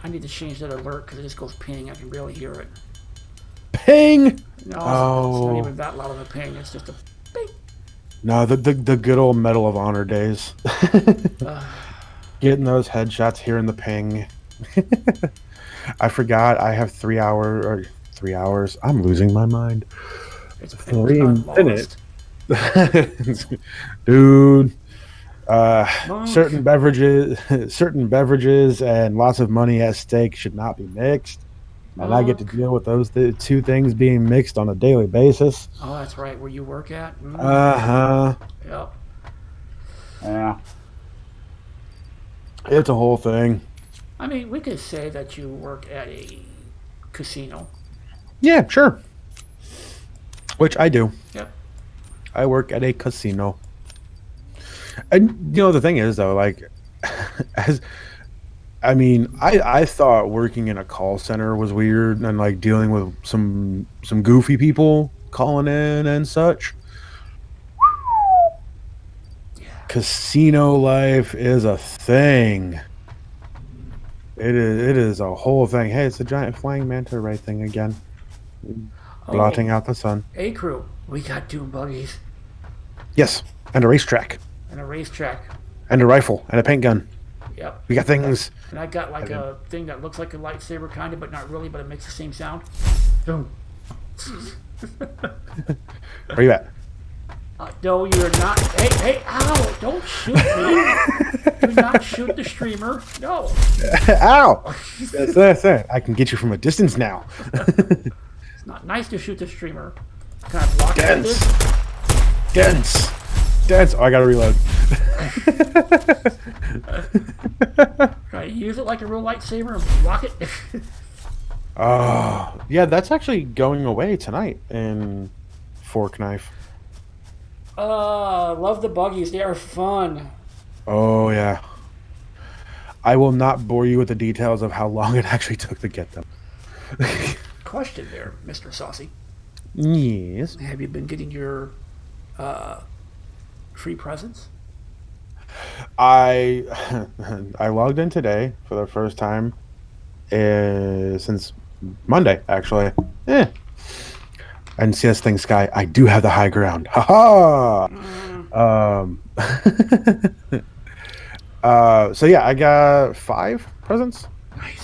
I need to change that alert because it just goes ping. I can barely hear it. Ping! No, it's not even that loud of a ping. It's just a ping. No, the good old Medal of Honor days. Getting those headshots, hearing the ping. I forgot I have 3 hours. I'm losing my mind. It's 3 minutes. Dude. Certain beverages and lots of money at stake should not be mixed. And I get to deal with those two things being mixed on a daily basis. Oh, that's right. Where you work at? Uh-huh. Yep. Yeah. It's a whole thing. I mean, we could say that you work at a casino. Yeah, sure. Which I do. Yep. I work at a casino. And, you know, the thing is, though, like, I thought working in a call center was weird and, like, dealing with some goofy people calling in and such. Yeah. Casino life is a thing. It is a whole thing. Hey, it's a giant flying manta ray thing again. Blotting out the sun. A-Crew, we got dune buggies. Yes, and a racetrack. And a racetrack. And a rifle. And a paint gun. Yep. We got things. And I got like a thing that looks like a lightsaber kind of, but not really, but it makes the same sound. Boom. Where you at? No, you're not. Hey, ow! Don't shoot me. Do not shoot the streamer. No. Ow! That's it. I can get you from a distance now. It's not nice to shoot the streamer. Can I block this? Dense. Oh, I gotta reload. Can I use it like a real lightsaber and block it? Oh, yeah, that's actually going away tonight in Fork Knife. Love the buggies. They are fun. Oh, yeah. I will not bore you with the details of how long it actually took to get them. Question there, Mr. Saucy. Yes. Have you been getting your free presents? I logged in today for the first time since Monday, actually. And see this thing, Sky. I do have the high ground. Ha ha. So yeah, I got 5 presents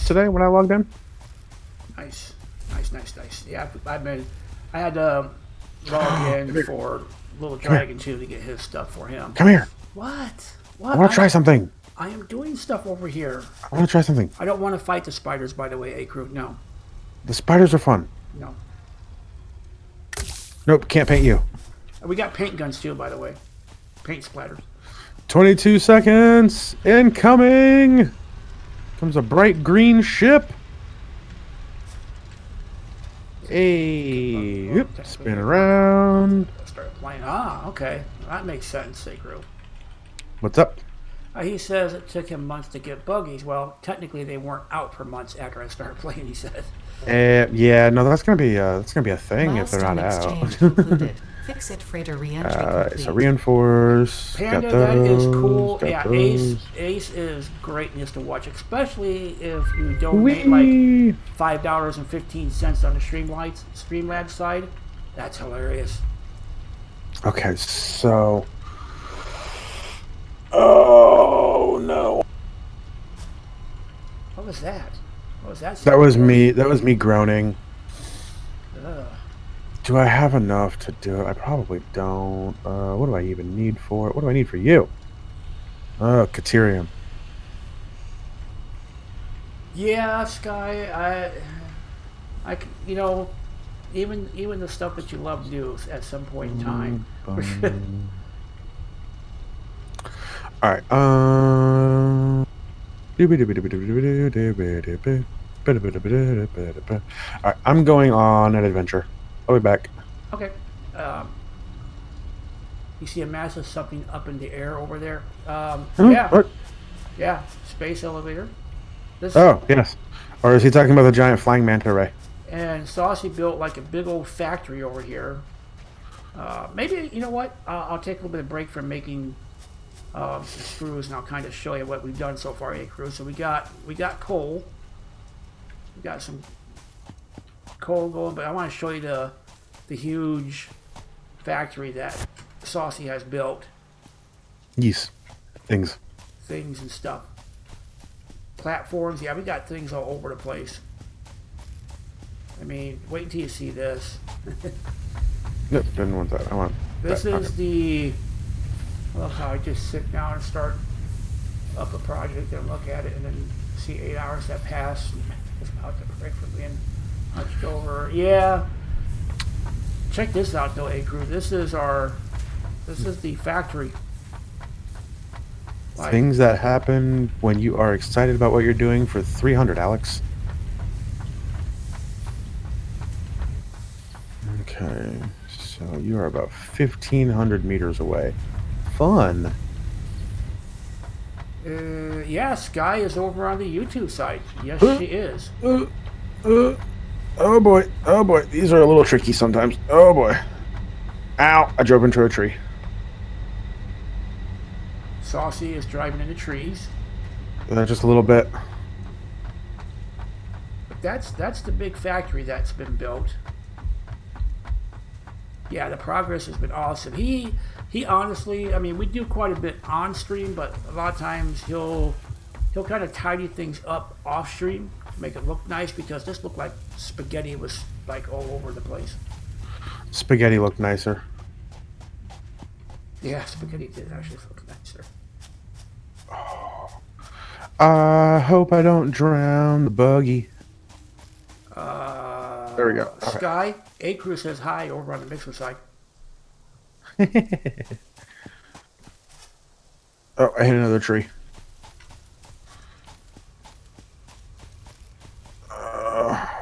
today when I logged in. Nice. Yeah, I had to log in for Little Dragon too to get his stuff for him. Come here. What? I want to try something. I am doing stuff over here. I want to try something. I don't want to fight the spiders, by the way, A-Crew. No. The spiders are fun. No. Nope, can't paint you. We got paint guns too, by the way. Paint splatters. 22 seconds. Incoming. Comes a bright green ship. Hey. Yep. Spin around. Start playing. Okay. That makes sense, A-Crew. What's up? He says it took him months to get buggies. Well, technically they weren't out for months after I started playing, he said. Yeah, no, that's gonna be a thing if they're not out. Fix-it freighter re-entry complete. So reinforce. Panda, got those, that is cool. got Yeah, those. Ace is greatness to watch, especially if you donate Whee! like $5.15 on the Streamlabs side. That's hilarious. Okay, so. Oh no. What was that? What was that? That was me. That was me groaning. Ugh. Do I have enough to do it? I probably don't. What do I even need for it? What do I need for you? Caterium. Yeah, Sky. You know, even the stuff that you love to do at some point in time. All right. All right. I'm going on an adventure. I'll be back. Okay. You see a massive something up in the air over there? Yeah. What? Yeah. Space elevator. Oh, yes. Or is he talking about the giant flying manta ray? And Saucy built like a big old factory over here. Maybe, you know what? I'll take a little bit of break from making screws, and I'll kind of show you what we've done so far, crew. So we got coal. We got some coal going, but I want to show you the huge factory that Saucy has built. Yes. Things and stuff. Platforms, yeah, we got things all over the place. I mean, wait until you see this. Nope, didn't want that. I want this that. is the. I love how I just sit down and start up a project and look at it, and then see 8 hours that pass. It's about to break from being hunched over. Yeah. Check this out, though, crew. This is the factory. Like, things that happen when you are excited about what you're doing for 300, Alex. Okay, so you are about 1,500 meters away. Fun. Yeah, Sky is over on the YouTube side. Yes, she is. Oh boy, these are a little tricky sometimes. Oh boy. Ow, I drove into a tree. Saucy is driving into trees. Just a little bit. But that's the big factory that's been built. Yeah, the progress has been awesome. He honestly, I mean, we do quite a bit on stream, but a lot of times he'll kind of tidy things up off stream to make it look nice, because this looked like spaghetti was like all over the place. Spaghetti looked nicer. Yeah, spaghetti did actually look nicer. I hope I don't drown the buggy. There we go. Sky, A-Crew says hi over on the mixer side. Oh, I hit another tree.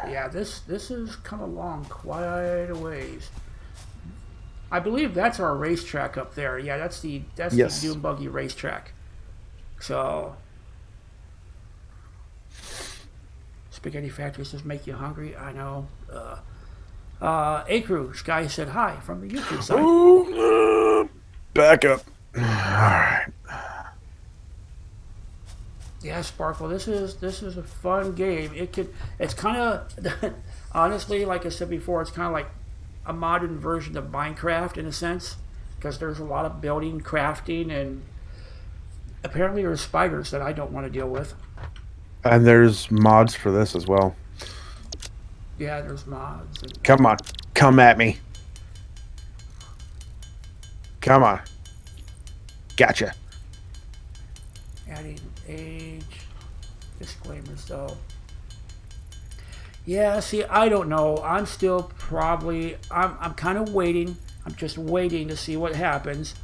Yeah, this has come along quite a ways. I believe that's our racetrack up there. Yeah, that's Yes. the Doom Buggy racetrack. So, spaghetti factories just make you hungry. I know. A-Crew, Sky said hi from the YouTube side. Ooh, back up. All right. Yeah, Sparkle. This is a fun game. It's kind of honestly, like I said before, it's kind of like a modern version of Minecraft in a sense, because there's a lot of building, crafting, and apparently there's spiders that I don't want to deal with. And there's mods for this as well. Yeah, there's mods. Come on, come at me. Come on. Gotcha. Adding age disclaimers though. Yeah, see, I don't know. I'm still probably I'm kind of waiting. I'm just waiting to see what happens.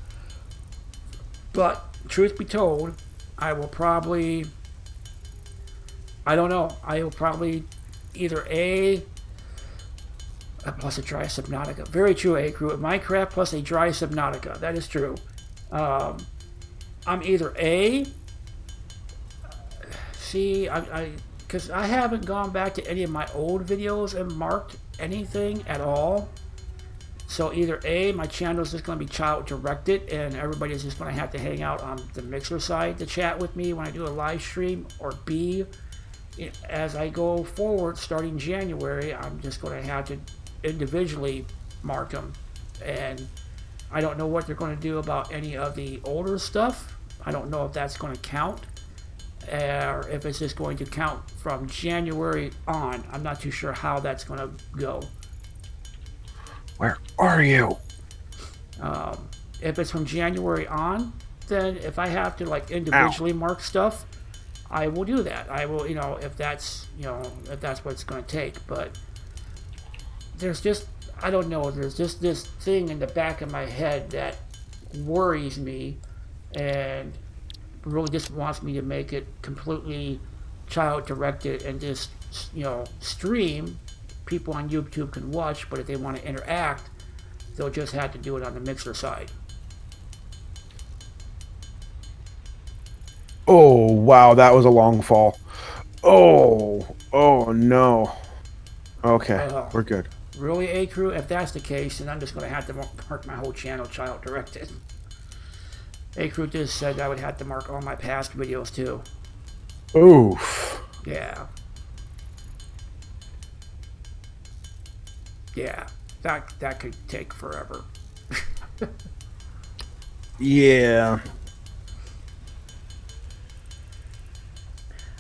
But truth be told, I will probably either A plus a dry Subnautica. Very true, A-Crew. Minecraft plus a dry Subnautica. That is true. I'm either A. See, because I haven't gone back to any of my old videos and marked anything at all. So either A, my channel is just going to be child directed and everybody's just going to have to hang out on the Mixer side to chat with me when I do a live stream, or B, as I go forward starting January, I'm just going to have to individually mark them. And I don't know what they're going to do about any of the older stuff. I don't know if that's going to count, or if it's just going to count from January on. I'm not too sure how that's going to go. Where are you? If it's from January on, then if I have to like individually mark stuff, I will do that. I will, if that's what it's going to take. But there's just, I don't know, there's just this thing in the back of my head that worries me and really just wants me to make it completely child directed and just, stream. People on YouTube can watch, but if they want to interact, they'll just have to do it on the Mixer side. Oh, wow, that was a long fall. Oh no. Okay, we're good. Really, A-Crew? If that's the case, then I'm just going to have to mark my whole channel child directed. A-Crew just said I would have to mark all my past videos too. Oof. Yeah. Yeah, that could take forever. Yeah.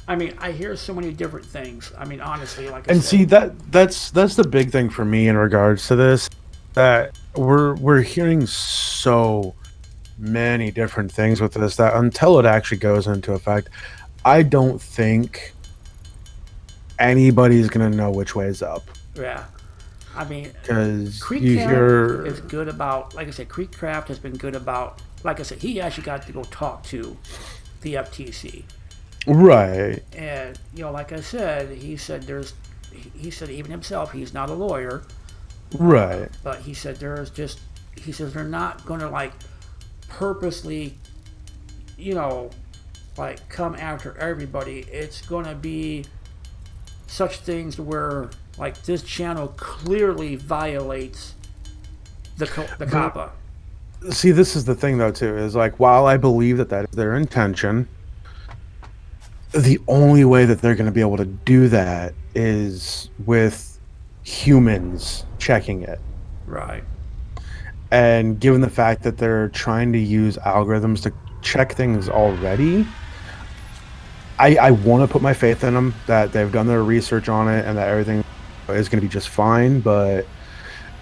I mean, I hear so many different things. I mean, honestly, like I and said, see that's the big thing for me in regards to this, that we're hearing so many different things with this that until it actually goes into effect, I don't think anybody's gonna know which way is up. Yeah. I mean, because you hear is good about, like I said, FNACraft has been good about, like I said, he actually got to go talk to the FTC. Right. And, like I said, he said even himself, he's not a lawyer. Right. But he said he says they're not going to, like, purposely, like, come after everybody. It's going to be such things where, like, this channel clearly violates the COPPA. See, this is the thing, though, too, is, like, while I believe that is their intention, the only way that they're going to be able to do that is with humans checking it. Right. And given the fact that they're trying to use algorithms to check things already, I want to put my faith in them that they've done their research on it and that everything is going to be just fine. But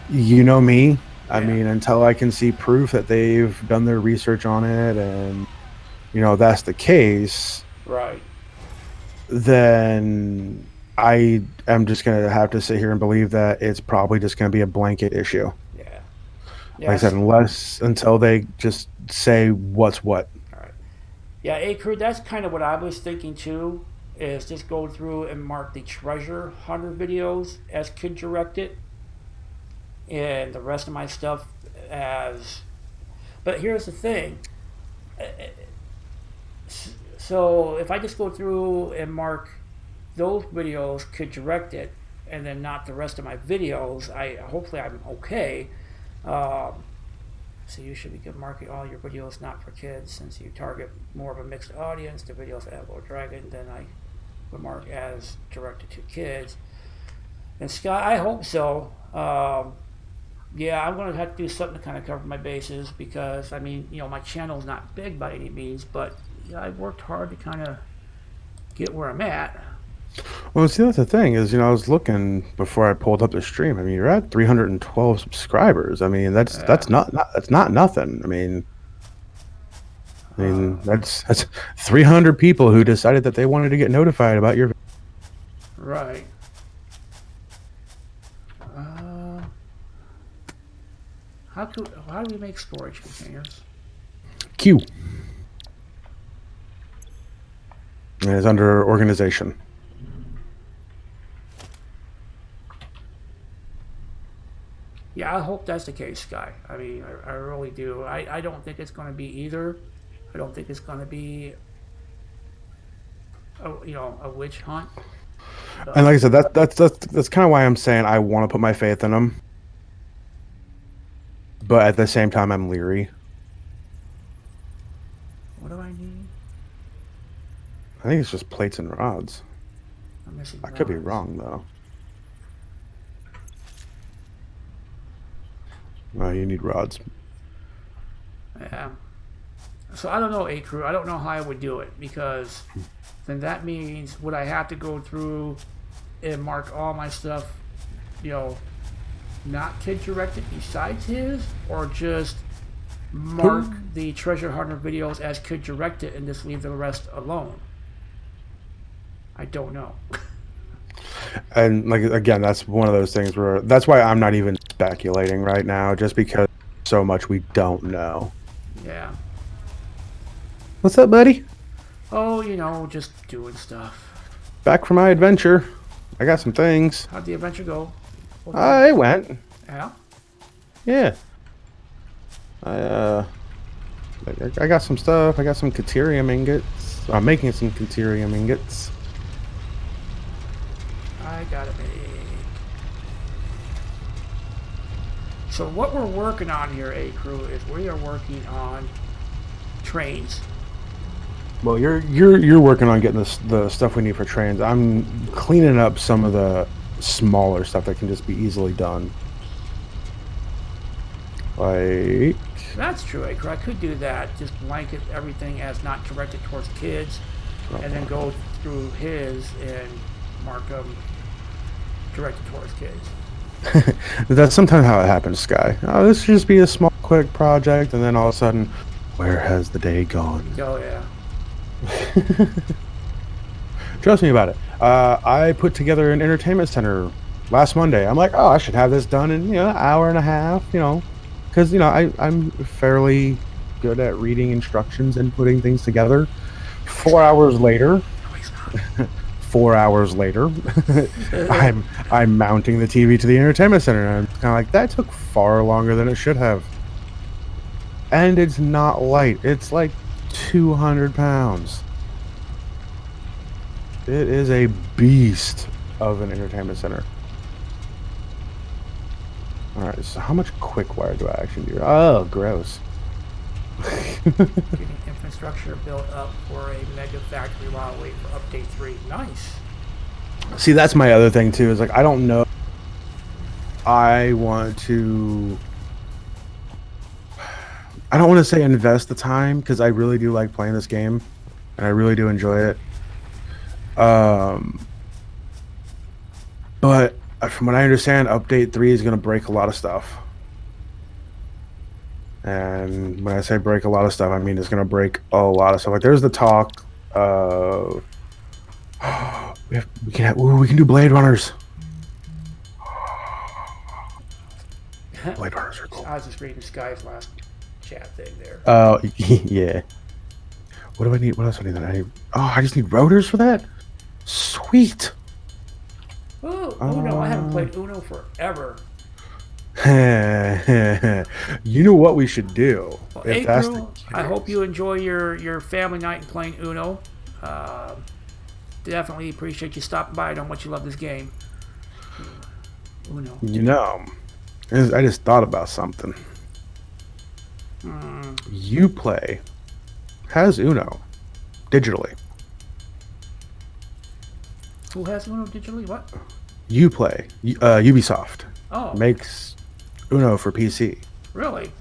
you know me, I mean, until I can see proof that they've done their research on it and, that's the case. Right. Then I am just going to have to sit here and believe that it's probably just going to be a blanket issue. Yeah. Like I said, until they just say what's what. All right. Yeah, A-Crew, that's kind of what I was thinking too, is just go through and mark the treasure hunter videos as kid directed and the rest of my stuff as... But here's the thing. So if I just go through and mark those videos kid directed and then not the rest of my videos, hopefully I'm okay. So you should be good marking all your videos not for kids, since you target more of a mixed audience. The videos at Lord Dragon, then I would mark as directed to kids. And Scott, I hope so. Yeah, I'm going to have to do something to kind of cover my bases, because I mean, my channel's not big by any means, but I've worked hard to kind of get where I'm at. Well, see, that's the thing is, I was looking before I pulled up the stream. I mean, you're at 312 subscribers. I mean, that's not nothing. I mean, that's 300 people who decided that they wanted to get notified about your. Right. How do we make storage containers? Q. And it's under organization. Yeah, I hope that's the case, Sky. I mean, I really do. I don't think it's going to be either. I don't think it's going to be, a witch hunt. And like I said, that's kind of why I'm saying I want to put my faith in them. but at the same time, I'm leery. What do I need? I think it's just plates and rods. I'm missing I could be rods. wrong, though. No, you need rods. Yeah. So I don't know, A-Crew. I don't know how I would do it, because then that means would I have to go through and mark all my stuff, you know, not kid directed besides his, or just mark the treasure hunter videos as kid directed and just leave the rest alone? I don't know. And like again, that's one of those things where that's why I'm not even speculating right now, just because so much we don't know. Yeah. What's up, buddy? Oh, you know, just doing stuff. Back from my adventure. I got some things. How'd the adventure go? I went. Yeah? Yeah. I got some stuff. I got some Caterium ingots. I'm making some Caterium ingots. I gotta make. So what we're working on here, A-Crew, is we are working on trains. Well, you're working on getting the stuff we need for trains. I'm cleaning up some of the smaller stuff that can just be easily done. Like... That's true, A-Crew. I could do that. Just blanket everything as not directed towards kids, and then go through his and mark them directed towards kids. That's sometimes how it happens, Sky. Oh, this should just be a small, quick project, and then all of a sudden, where has the day gone? Oh, yeah. Trust me about it. I put together an entertainment center last Monday. I'm like, oh, I should have this done in an hour and a half, because I'm fairly good at reading instructions and putting things together. 4 hours later, 4 hours later, I'm mounting the TV to the entertainment center, and I'm kind of like, that took far longer than it should have. And it's not light. It's like 200 pounds. It is a beast of an entertainment center. Alright, so how much quick wire do I actually do? Oh, gross. Getting infrastructure built up for a mega factory while I wait for update 3. Nice. See, that's my other thing too, is like, I don't know. I want to... I don't want to say invest the time, because I really do like playing this game, and I really do enjoy it. But from what I understand, update 3 is going to break a lot of stuff. And when I say break a lot of stuff, I mean it's going to break a lot of stuff. Like, there's the talk of... we can do Blade Runners. Blade Runners are cool. I was just reading Sky's last chat thing there. Oh, yeah. What do I need? What else do I need? I just need rotors for that? Sweet. Oh, Uno. I haven't played Uno forever. You know what we should do? Well, hey, crew, I hope you enjoy your family night and playing Uno. Definitely appreciate you stopping by. I know how much you love this game. Uno. I just thought about something. Uplay has Uno digitally. Who has Uno digitally? What? Uplay, Ubisoft makes Uno for PC. Really?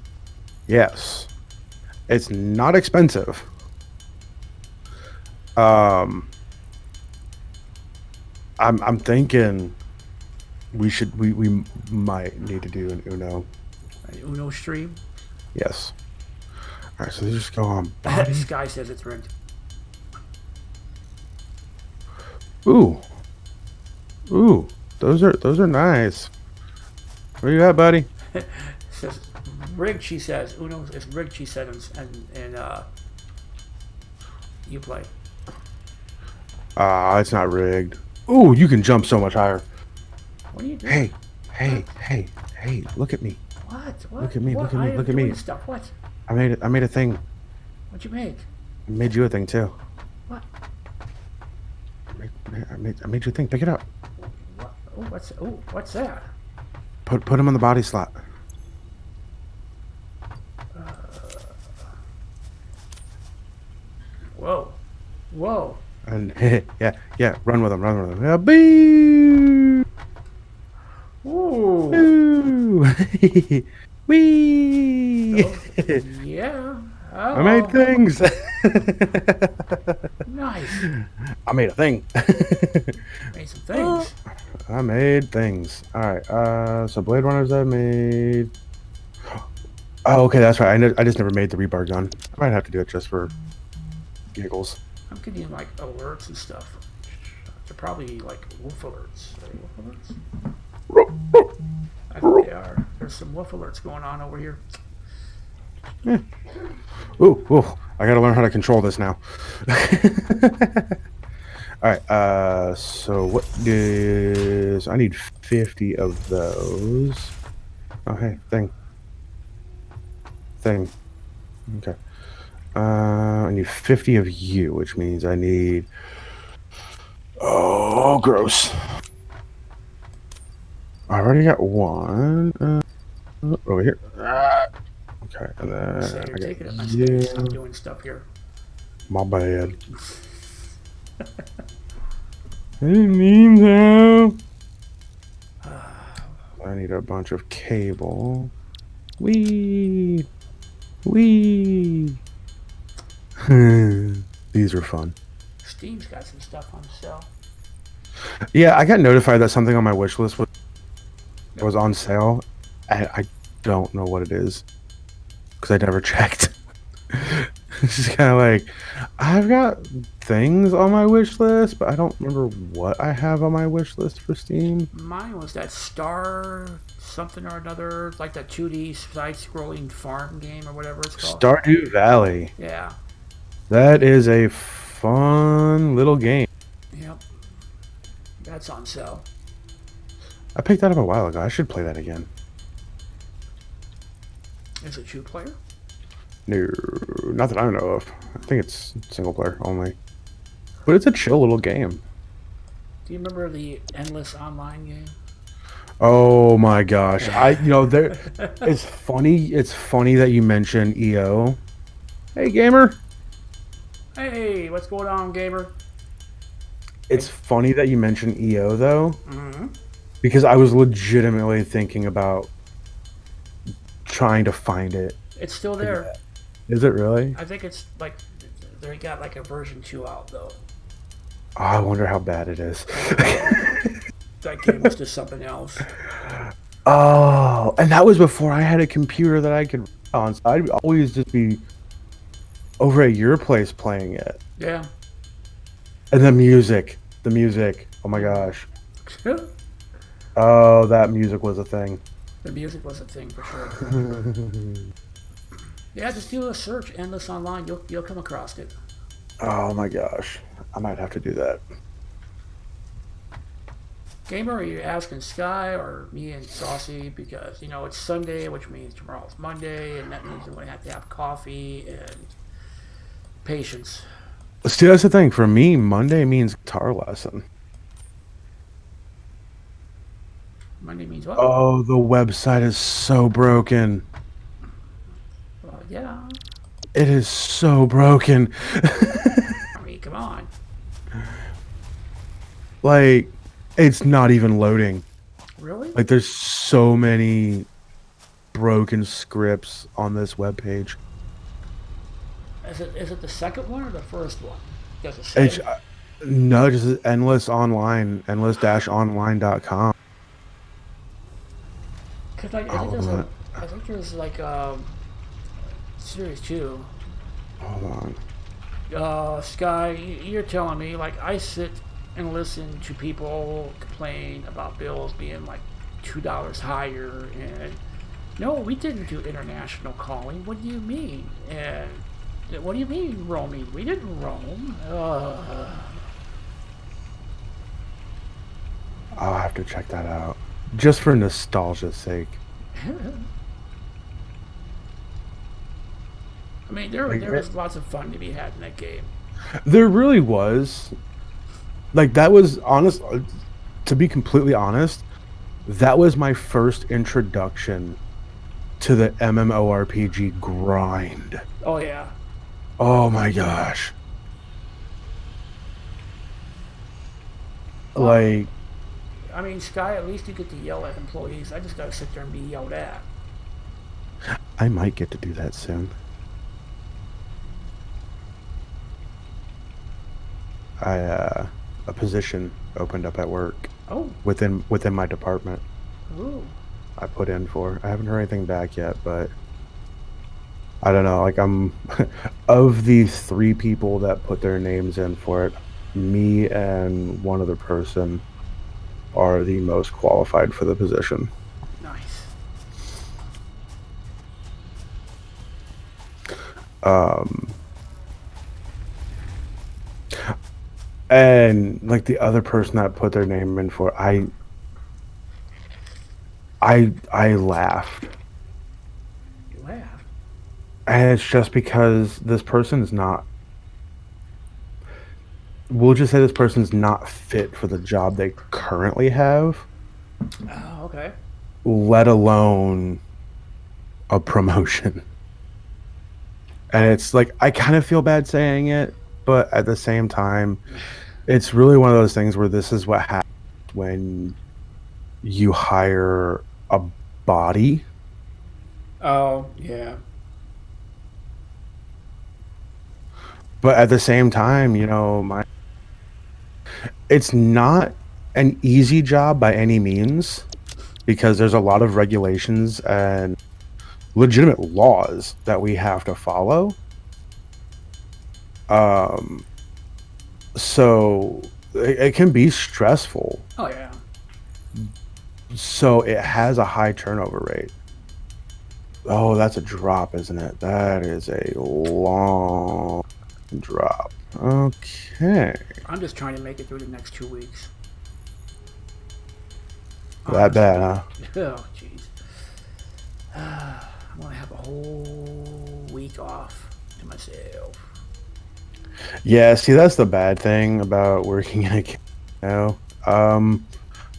Yes. It's not expensive. I'm thinking we might need to do an Uno. An Uno stream? Yes. All right, so they just go on body. Sky says it's rigged. Ooh, those are nice. Where you at, buddy? Says rigged. She says Uno is rigged. She said and you play. It's not rigged. Ooh, you can jump so much higher. What are you doing? Hey! Look at me. What? Look at me! Look at me! Stuff. What? I made a thing. What'd you make? I made you a thing too. What? I made you a thing. Pick it up. What? What's that? Put him on the body slot. Whoa. Whoa. And yeah, run with them. Yeah, boo! Ooh. Boo! Wee! Oh, yeah. I made things. Nice. I made a thing. Made some things. I made things. All right. So Blade Runners I made. Oh, okay, that's right. I just never made the rebar gun. I might have to do it just for giggles. I'm getting like alerts and stuff. They're probably like wolf alerts. Are they wolf alerts? I think they are. There's some wolf alerts going on over here. Yeah. Ooh, I gotta learn how to control this now. Alright, so what is... I need 50 of those. Oh, hey, thing. Okay. I need 50 of you, which means I need... Oh, gross. I already got one. Over here. Okay, and then So I you're taking up my got space. I'm you. doing stuff here. My bad. I didn't mean that. I need a bunch of cable. Wee. These are fun. Steam's got some stuff on sale. Yeah, I got notified that something on my wish list was on sale. I don't know what it is because I never checked. It's just kind of like, I've got things on my wish list, but I don't remember what I have on my wish list for Steam. Mine was that Star something or another, like that 2D side-scrolling farm game or whatever it's called. Stardew Valley. Yeah. That is a fun little game. Yep. That's on sale. I picked that up a while ago. I should play that again. Is it two-player? No, not that I know of. I think it's single player only. But it's a chill little game. Do you remember the Endless Online game? Oh my gosh. There it's funny that you mention EO. Hey gamer. Hey, what's going on, gamer? It's funny that you mention EO though. Mm-hmm. Because I was legitimately thinking about trying to find it. It's still there. Is it really? I think it's like they got like a version 2 out though. Oh, I wonder how bad it is. That game was just something else. Oh, and that was before I had a computer that I could on. So I'd always just be over at your place playing it. Yeah. And the music. Oh my gosh. Oh, that music was a thing. The music was a thing for sure. Yeah, just do a search, Endless Online. You'll come across it. Oh my gosh, I might have to do that. Gamer, are you asking Sky or me and Saucy? Because it's Sunday, which means tomorrow's Monday, and that means we're gonna have to have coffee and patience. See, that's the thing. For me, Monday means guitar lesson. Monday means what? Oh, the website is so broken. Well, yeah. It is so broken. I mean, come on. Like, it's not even loading. Really? Like, there's so many broken scripts on this webpage. Is it the second one or the first one? Does it say? It's, no, just endless online, endless-online.com. Because I think there's like series 2. Hold on. Sky, you're telling me like I sit and listen to people complain about bills being like $2 higher, and no, we didn't do international calling. What do you mean? And what do you mean roaming? We didn't roam. I'll have to check that out. Just for nostalgia's sake. I mean, there was lots of fun to be had in that game. There really was. Like, that was honest. To be completely honest, that was my first introduction to the MMORPG grind. Oh yeah. Oh my gosh. Like, I mean, Sky, at least you get to yell at employees. I just gotta sit there and be yelled at. I might get to do that soon. A position opened up at work. Oh. Within my department. Ooh. I put in for. I haven't heard anything back yet, but I don't know. Like, I'm of the 3 people that put their names in for it, me and one other person are the most qualified for the position. Nice. And like the other person that put their name in for, I laughed. You laughed. And it's just because this person is not, we'll just say this person's not fit for the job they currently have, Oh, okay. let alone a promotion. And it's like, I kind of feel bad saying it, but at the same time, it's really one of those things where this is what happens when you hire a body. Oh, yeah. But at the same time, you know, it's not an easy job by any means, because there's a lot of regulations and legitimate laws that we have to follow. So it can be stressful. Oh, yeah. So it has a high turnover rate. Oh, that's a drop, isn't it? That is a long drop. Okay. I'm just trying to make it through the next 2 weeks. That bad, huh? Oh, jeez. I'm gonna have a whole week off to myself. Yeah, see, that's the bad thing about working in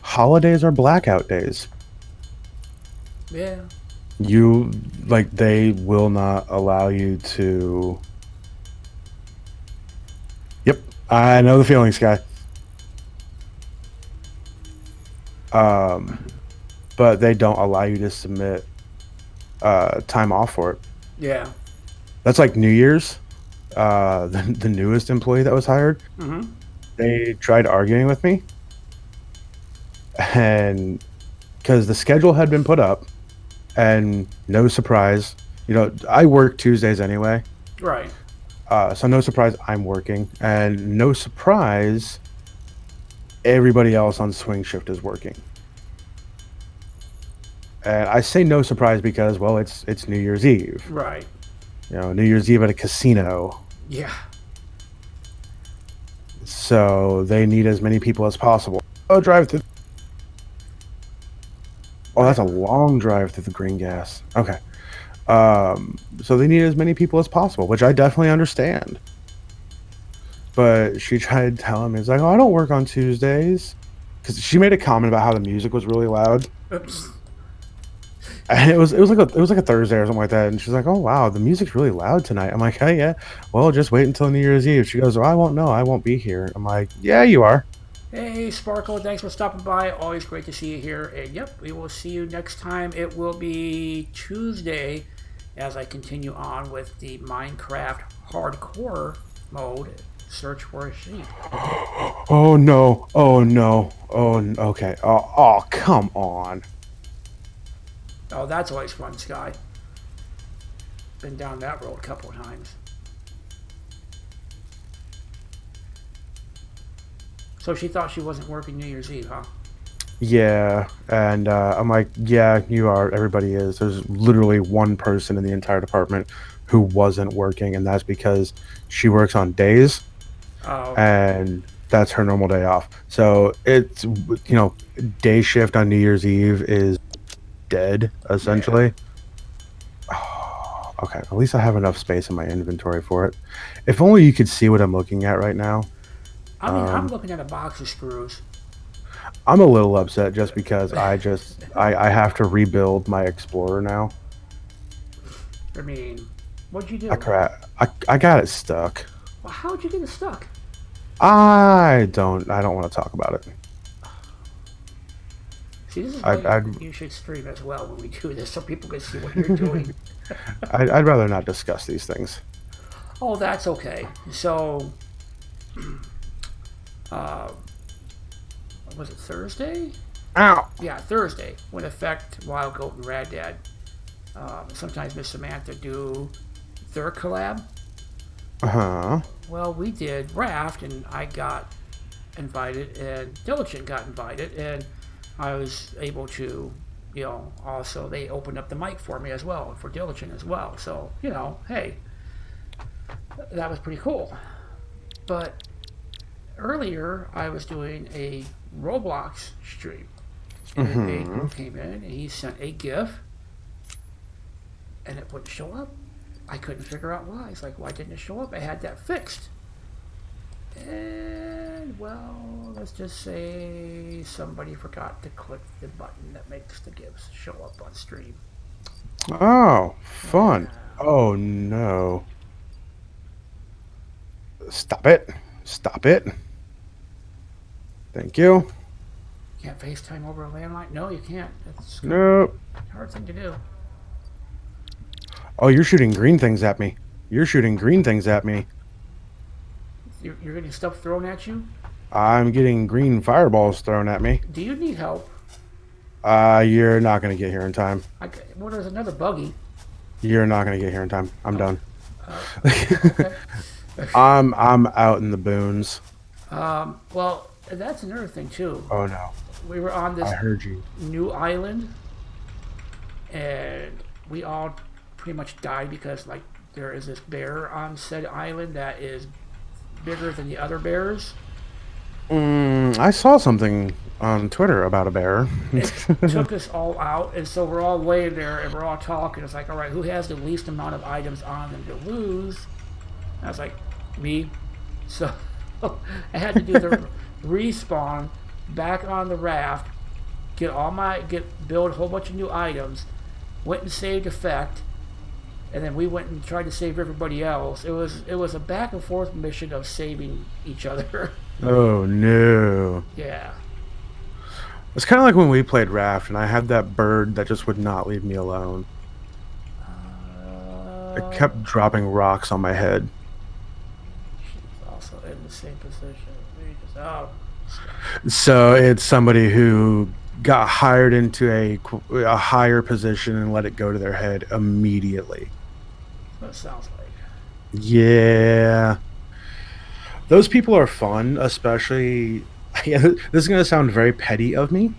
holidays are blackout days. Yeah. You, like, they will not allow you to... Yep, I know the feeling, Sky. But they don't allow you to submit time off for it. Yeah. That's like New Year's. The newest employee that was hired, they tried arguing with me, and because the schedule had been put up, and no surprise, you know, I work Tuesdays anyway, Right. so no surprise I'm working, and no surprise everybody else on swing shift is working. And I say no surprise because, well, it's New Year's Eve. Right. You know, New Year's Eve at a casino. Yeah. So they need as many people as possible. Oh, drive through. Oh, that's a long drive through the green gas. Okay. So they need as many people as possible, which I definitely understand. But she tried telling me, it's like, oh, I don't work on Tuesdays. Because she made a comment about how the music was really loud. Oops. And it was like a Thursday or something like that, and she's like, "Oh wow, the music's really loud tonight." I'm like, "Hey, yeah, well, just wait until New Year's Eve." She goes, "Oh, I won't know. I won't be here." I'm like, "Yeah, you are." Hey, Sparkle, thanks for stopping by. Always great to see you here. And yep, we will see you next time. It will be Tuesday as I continue on with the Minecraft hardcore mode. Search for a sheep. Oh no! Oh no! Oh, okay. Oh, come on. Oh, that's always fun, Sky. Been down that road a couple of times. So she thought she wasn't working New Year's Eve, huh? Yeah, and I'm like, "Yeah, you are. Everybody is." There's literally one person in the entire department who wasn't working, and that's because she works on days. Oh. And that's her normal day off. So it's, you know, day shift on New Year's Eve is dead, essentially. Yeah. Oh, okay, at least I have enough space in my inventory for it. If only you could see what I'm looking at right now. I mean, I'm looking at a box of screws. I'm a little upset just because I have to rebuild my Explorer now. I mean, what'd you do? I got it stuck. Well, how'd you get it stuck? I don't want to talk about it. See, this is I'd, why I'd, you should stream as well when we do this, so people can see what you're doing. I'd rather not discuss these things. Oh, that's okay. So, was it Thursday? Ow! Yeah, Thursday. When Effect, Wild Goat, and Rad Dad, sometimes Miss Samantha do their collab. Uh-huh. Well, we did Raft, and I got invited, and Diligent got invited, and I was able to, also they opened up the mic for me as well, for Diligent as well. So, hey, that was pretty cool. But earlier, I was doing a Roblox stream. And a group came in, and he sent a GIF, and it wouldn't show up. I couldn't figure out why. It's like, why didn't it show up? I had that fixed. And, well, let's just say somebody forgot to click the button that makes the GIFs show up on stream. Oh, fun. Oh, no. Stop it. Stop it. Thank you. Can't FaceTime over a landline? No, you can't. That's Nope. a hard thing to do. Oh, you're shooting green things at me. You're shooting green things at me. You're getting stuff thrown at you? I'm getting green fireballs thrown at me. Do you need help? You're not going to get here in time. Well, there's another buggy. You're not going to get here in time. I'm done. Okay. I'm out in the boons. Well, that's another thing, too. Oh, no. We were on this I heard you. new island, and we all pretty much died because, there is this bear on said island that is bigger than the other bears. I saw something on Twitter about a bear. It took us all out, and so we're all laying there, and we're all talking. It's like, all right, who has the least amount of items on them to lose? And I was like, me. So I had to do the respawn back on the raft, build a whole bunch of new items, went and saved Effect, and then we went and tried to save everybody else. It was a back and forth mission of saving each other. Oh, no. Yeah. It's kind of like when we played Raft, and I had that bird that just would not leave me alone. It kept dropping rocks on my head. She's also in the same position. So it's somebody who got hired into a higher position and let it go to their head immediately. That sounds like. Yeah. Those people are fun, especially... Yeah, this is going to sound very petty of me.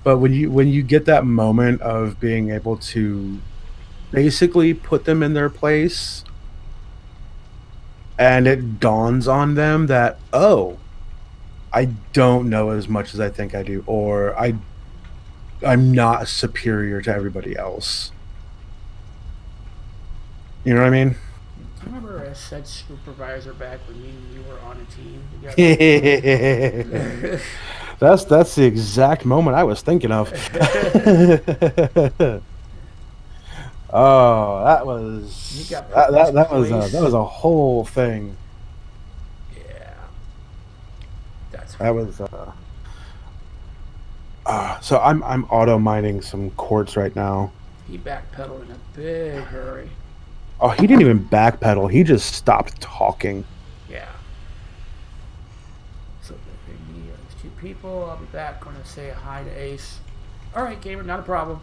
But when you get that moment of being able to basically put them in their place, and it dawns on them that, oh, I don't know as much as I think I do, or I'm not superior to everybody else. You know what I mean? Do you remember I said supervisor back when you were on a team together? That's the exact moment I was thinking of. Oh, that was that was a whole thing. Yeah, that was. So I'm auto mining some quartz right now. He backpedaled in a big hurry. Oh, he didn't even backpedal. He just stopped talking. Yeah. So there's two people. I'll be back. Going to say hi to Ace. All right, gamer, not a problem.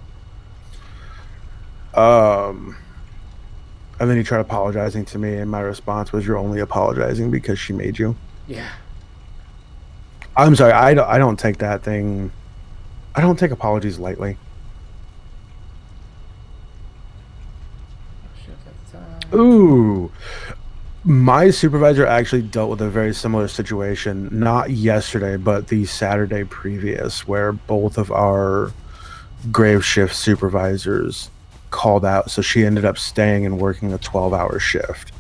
And then he tried apologizing to me, and my response was, "You're only apologizing because she made you." Yeah. I'm sorry. I don't take that thing. I don't take apologies lightly. Ooh. My supervisor actually dealt with a very similar situation, not yesterday, but the Saturday previous, where both of our grave shift supervisors called out. So she ended up staying and working a 12-hour shift.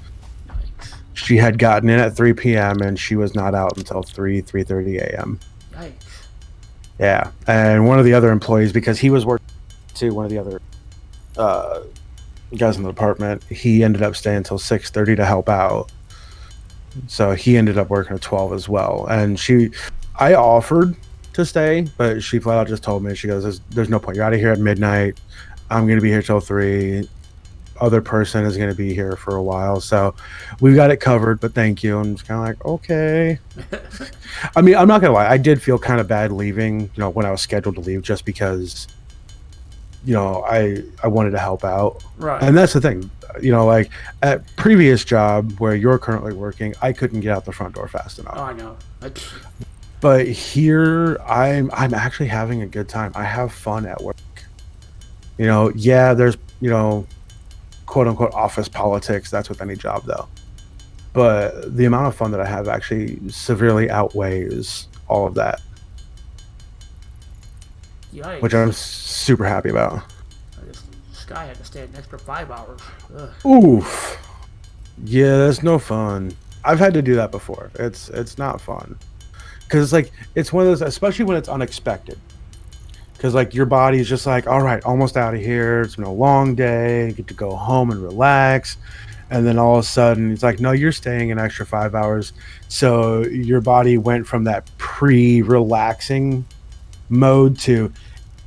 Yikes. She had gotten in at 3 p.m. and she was not out until 3:30 a.m. Yikes. Yeah. And one of the other employees, because he was working too, one of the other guys in the department, he ended up staying until 6:30 to help out. So he ended up working at 12 as well. And I offered to stay, but she flat out just told me, she goes, there's no point. You're out of here at midnight. I'm going to be here till 3. Other person is going to be here for a while. So we've got it covered, but thank you. I'm just kind of like, okay. I mean, I'm not going to lie. I did feel kind of bad leaving, when I was scheduled to leave, just because, I wanted to help out. Right. And that's the thing, like at previous job where you're currently working, I couldn't get out the front door fast enough. Oh, I know. But here I'm actually having a good time. I have fun at work. Yeah, there's, quote unquote office politics. That's with any job though. But the amount of fun that I have actually severely outweighs all of that. Yikes. Which I'm super happy about. This guy had to stay an extra 5 hours. Ugh. Oof. Yeah, that's no fun. I've had to do that before. It's not fun. Because it's one of those, especially when it's unexpected. Because your body's just like, all right, almost out of here. It's been a long day. You get to go home and relax. And then all of a sudden, it's like, no, you're staying an extra 5 hours. So your body went from that pre-relaxing mode to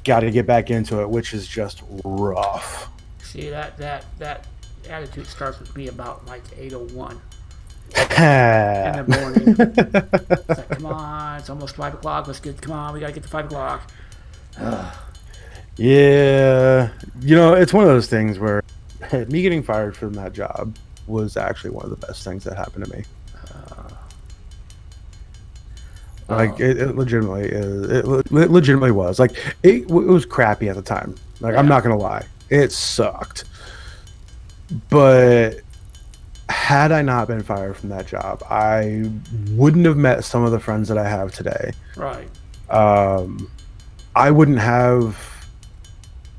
got to get back into it, which is just rough. See, that attitude starts with me about 8:01 in the morning. It's like, come on, it's almost 5 o'clock. Come on, we got to get to 5 o'clock. Yeah, it's one of those things where me getting fired from that job was actually one of the best things that happened to me. It legitimately is. It legitimately was. It was crappy at the time. I'm not gonna lie, it sucked. But had I not been fired from that job, I wouldn't have met some of the friends that I have today. Right. I wouldn't have,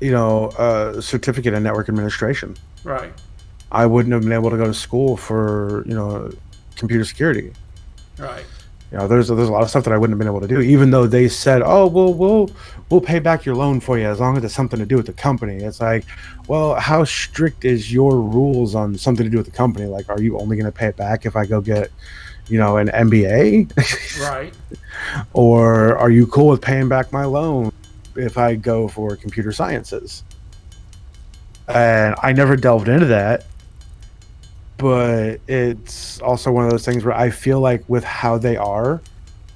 a certificate in network administration. Right. I wouldn't have been able to go to school for, computer security. Right. There's a lot of stuff that I wouldn't have been able to do, even though they said, oh, we'll pay back your loan for you as long as it's something to do with the company. It's like, well, how strict is your rules on something to do with the company? Are you only going to pay it back if I go get, an MBA? Right. Or are you cool with paying back my loan if I go for computer sciences? And I never delved into that. But it's also one of those things where I feel like with how they are,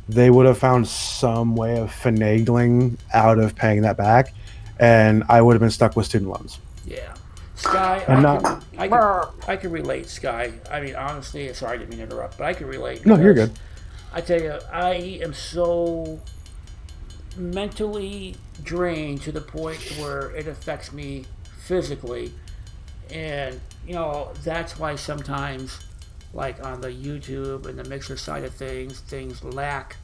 they would have found some way of finagling out of paying that back, and I would have been stuck with student loans. Yeah. Sky, I can relate, Sky. I mean, honestly, sorry, I didn't mean to interrupt, but I can relate. No, you're good. I tell you, I am so mentally drained to the point where it affects me physically. And, that's why sometimes, on the YouTube and the Mixer side of things lack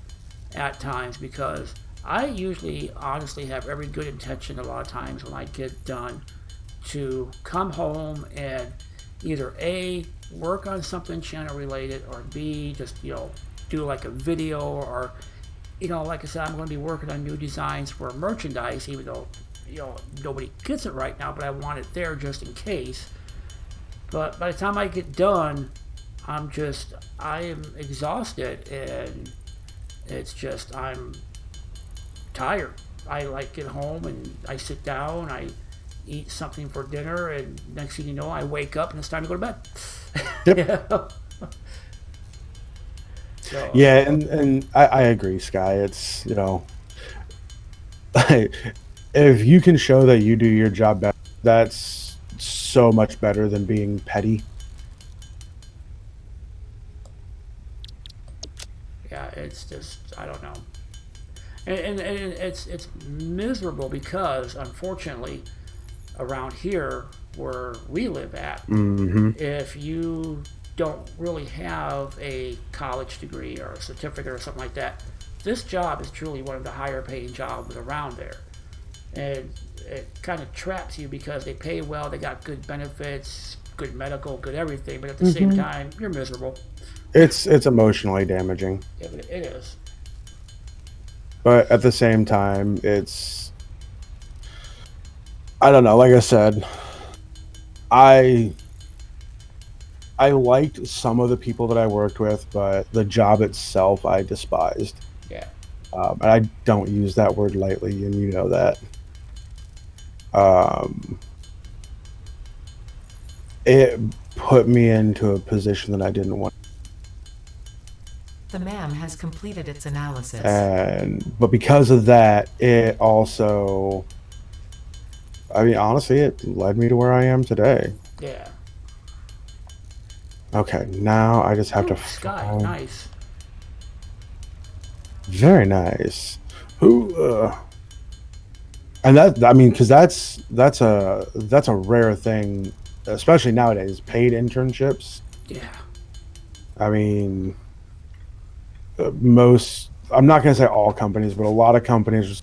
at times, because I usually honestly have every good intention a lot of times when I get done to come home and either A, work on something channel related, or B, just, do a video, or, like I said, I'm going to be working on new designs for merchandise, even though, nobody gets it right now, but I want it there just in case. But by the time I get done, I am exhausted, and it's just, I'm tired. I get home and I sit down, I eat something for dinner, and next thing you know, I wake up and it's time to go to bed. Yep. So, yeah, and I agree, Sky. It's, if you can show that you do your job better, that's so much better than being petty. Yeah, it's just, I don't know. And it's miserable because, unfortunately, around here where we live at, if you don't really have a college degree or a certificate or something like that, this job is truly one of the higher paying jobs around there. And it kind of traps you because they pay well, they got good benefits, good medical, good everything, but at the same time, you're miserable. It's emotionally damaging. Yeah, but it is. But at the same time, it's, I don't know, like I said, I liked some of the people that I worked with, but the job itself I despised. Yeah. And I don't use that word lightly, and you know that. It put me into a position that I didn't want. The MAM has completed its analysis. But because of that, it also, I mean, honestly, it led me to where I am today. Yeah. Okay, now I just have to Sky, find... nice. Very nice. Who? And that, I mean, because that's a rare thing, especially nowadays. Paid internships. Yeah. I mean, most. I'm not going to say all companies, but a lot of companies.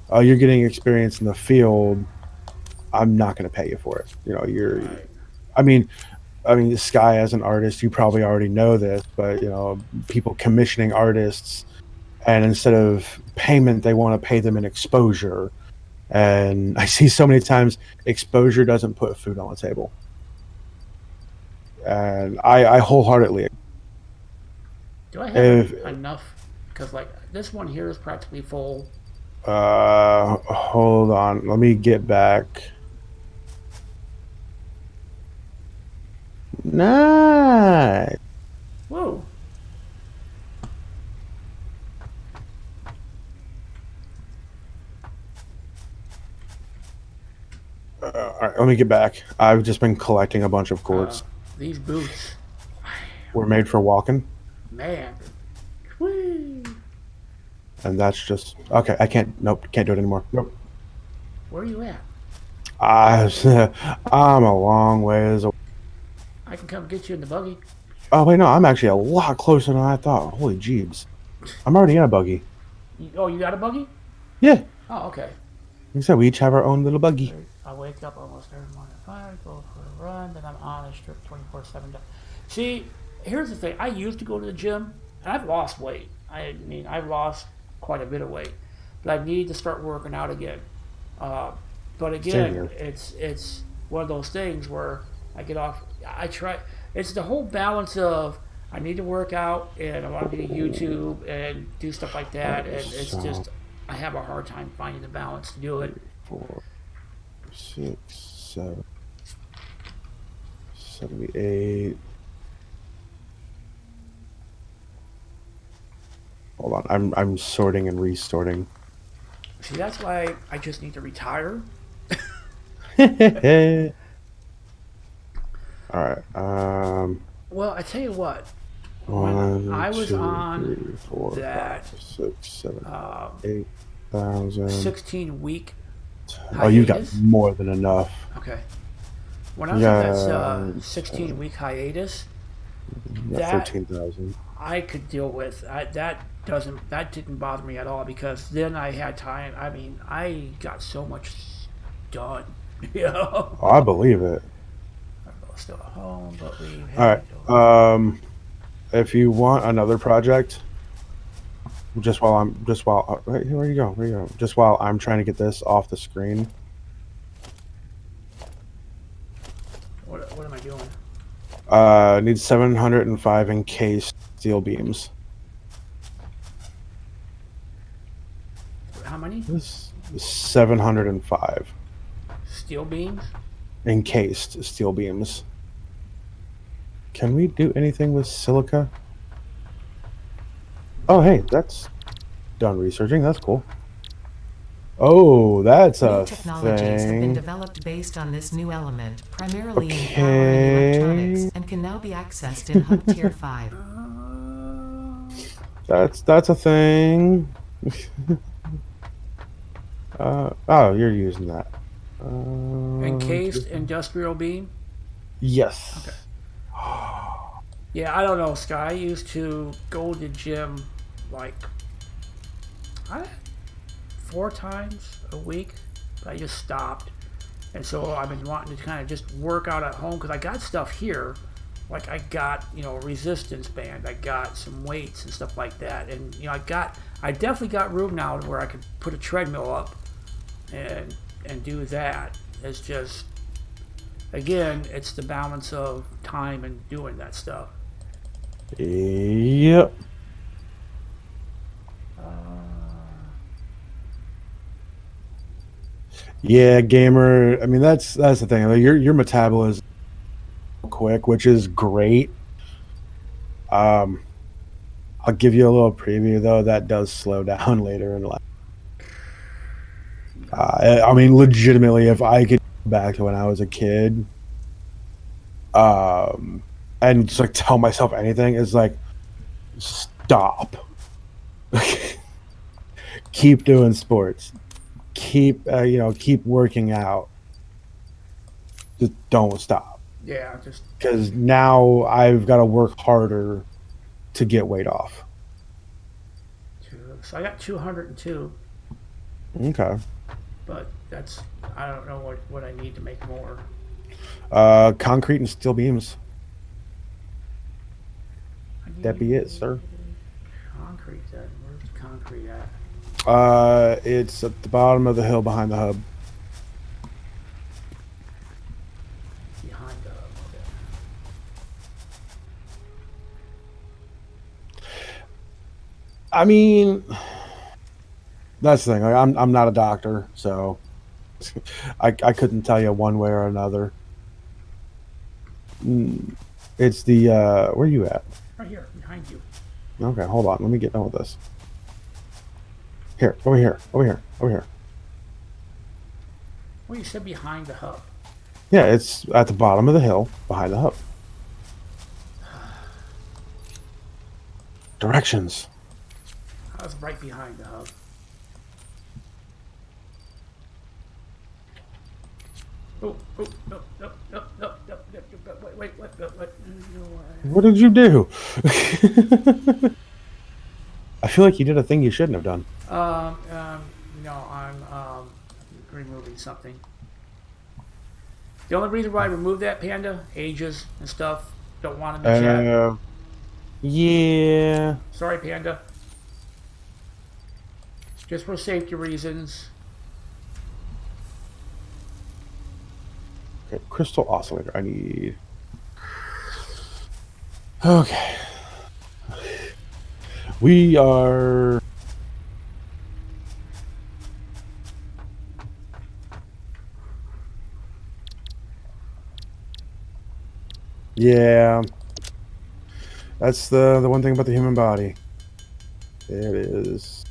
Oh, you're getting experience in the field. I'm not going to pay you for it. You know, you're. Right. I mean, Sky as an artist, you probably already know this, but you know, people commissioning artists, and instead of payment, they want to pay them in exposure. And I see so many times exposure doesn't put food on the table. And I wholeheartedly. Do I have enough? Because like this one here is practically full. Hold on. Let me get back. Nice. Whoa. All right, let me get back. I've just been collecting a bunch of quartz. These boots were made for walking. Man. Whee. And that's just okay. I can't. Nope. Can't do it anymore. Nope. Where are you at? I'm a long ways away. I can come get you in the buggy. Oh wait, no. I'm actually a lot closer than I thought. Holy jeebs. I'm already in a buggy. Oh, you got a buggy? Yeah. Oh, okay. Like I said, we each have our own little buggy. I wake up almost every morning at 5, go for a run, then I'm on a strip 24/7. See, here's the thing. I used to go to the gym, and I've lost weight. I mean, I've lost quite a bit of weight, but I need to start working out again. But again, it's one of those things where I get off. I try. It's the whole balance of I need to work out, and I want to do YouTube and do stuff like that, and it's just I have a hard time finding the balance to do it. 4, 6, 7, 78. Hold on, I'm sorting and resorting. See, that's why I just need to retire. All right. Well, I tell you what. When I was 2, on 3, 4, that 5, 6, 7, 8,000. 16-week. Oh, you got more than enough. Okay. When I was on that 16-week hiatus, that 13,000. I could deal with. That didn't bother me at all because then I had time. I mean, I got so much done. You know. Oh, I believe it. I'm still at home, but we. All right. If you want another project, where are you going? Just while I'm trying to get this off the screen. What am I doing? Need 705 encased steel beams. How many? 705 steel beams. Encased steel beams. Can we do anything with silica? Oh, hey, that's done researching. That's cool. Oh, that's new technologies have been developed based on this new element, primarily in power and electronics, and can now be accessed in Hub Tier 5. That's a thing. Oh, you're using that. Encased industrial beam? Yes. Okay. Yeah, I don't know, Sky. I used to go to the gym like 4 times a week, but I just stopped. And so I've been wanting to kind of just work out at home because I got stuff here. Like I got, a resistance band. I got some weights and stuff like that. And, I definitely got room now where I could put a treadmill up and do that. It's just, again, it's the balance of time and doing that stuff. Yep. Yeah, gamer. I mean, that's the thing. Like, your metabolism is quick, which is great. I'll give you a little preview though. That does slow down later in life. I mean, legitimately, if I could go back to when I was a kid, and just like tell myself anything, is like, stop. Keep doing sports. Keep keep working out. Just don't stop. Yeah, just Because now I've got to work harder to get weight off. so I got 202, Okay. but I don't know what I need to make more. Concrete and steel beams. That be it, sir. Concrete. Where's the concrete at? It's at the bottom of the hill behind the hub. Behind the hub. Okay. I mean, that's the thing. Like, I'm not a doctor, so I couldn't tell you one way or another. It's the where are you at? Right here, behind you. Okay, hold on. Let me get done with this. Here, over here, over here, over here. Well, you said behind the hub. Yeah, it's at the bottom of the hill behind the hub. Directions. I was right behind the hub. Oh, no, wait. What did you do? I feel like you did a thing you shouldn't have done. No, I'm removing something. The only reason why I removed that, Panda, ages and stuff, don't want him in chat. Yeah. Sorry, Panda. Just for safety reasons. Okay, crystal oscillator. I need. Okay. We are. Yeah. That's the one thing about the human body. It is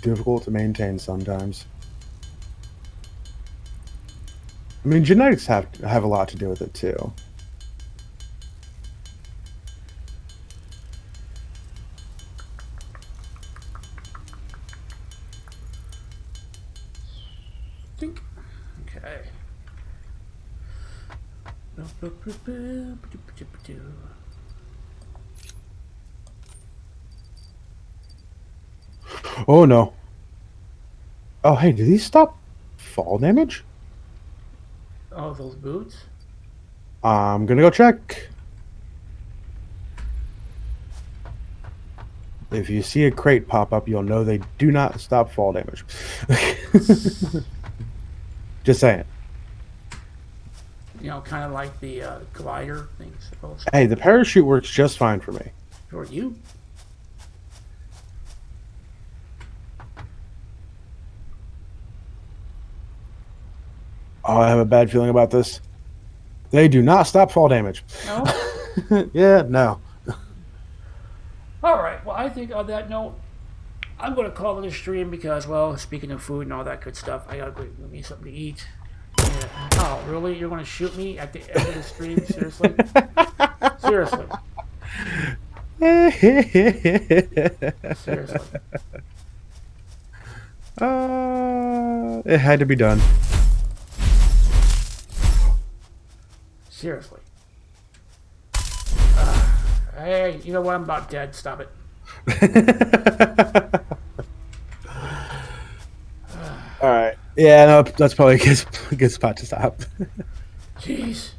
difficult to maintain sometimes. I mean, genetics have a lot to do with it too. Think. Okay. Oh no. Oh hey, did these stop fall damage? Oh, those boots? I'm gonna go check. If you see a crate pop up, you'll know they do not stop fall damage. Just saying. You know, kind of like the glider thing, suppose. Hey, the parachute works just fine for me. For you? Oh, I have a bad feeling about this. They do not stop fall damage. No? Yeah, no. Alright, well, I think on that note, I'm going to call it a stream because, well, speaking of food and all that good stuff, I got to go get me something to eat. Yeah. Oh, really? You're going to shoot me at the end of the stream? Seriously? Seriously? Seriously? It had to be done. Seriously? Hey, you know what? I'm about dead. Stop it. All right. Yeah, no, that's probably a good spot to stop. Jeez.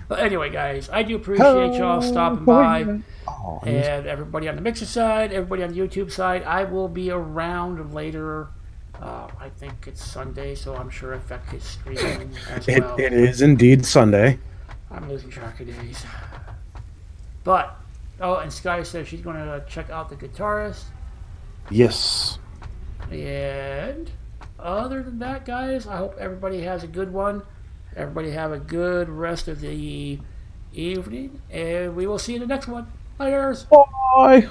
But anyway, guys, I do appreciate y'all stopping by. Oh, And everybody on the Mixer side, everybody on the YouTube side. I will be around later. I think it's Sunday, so I'm sure Effect is streaming as well. It is indeed Sunday. I'm losing track of days. But, oh, and Sky says she's going to check out the guitarist. Yes. And other than that, guys, I hope everybody has a good one. Everybody have a good rest of the evening, and we will see you in the next one. Laters. Bye.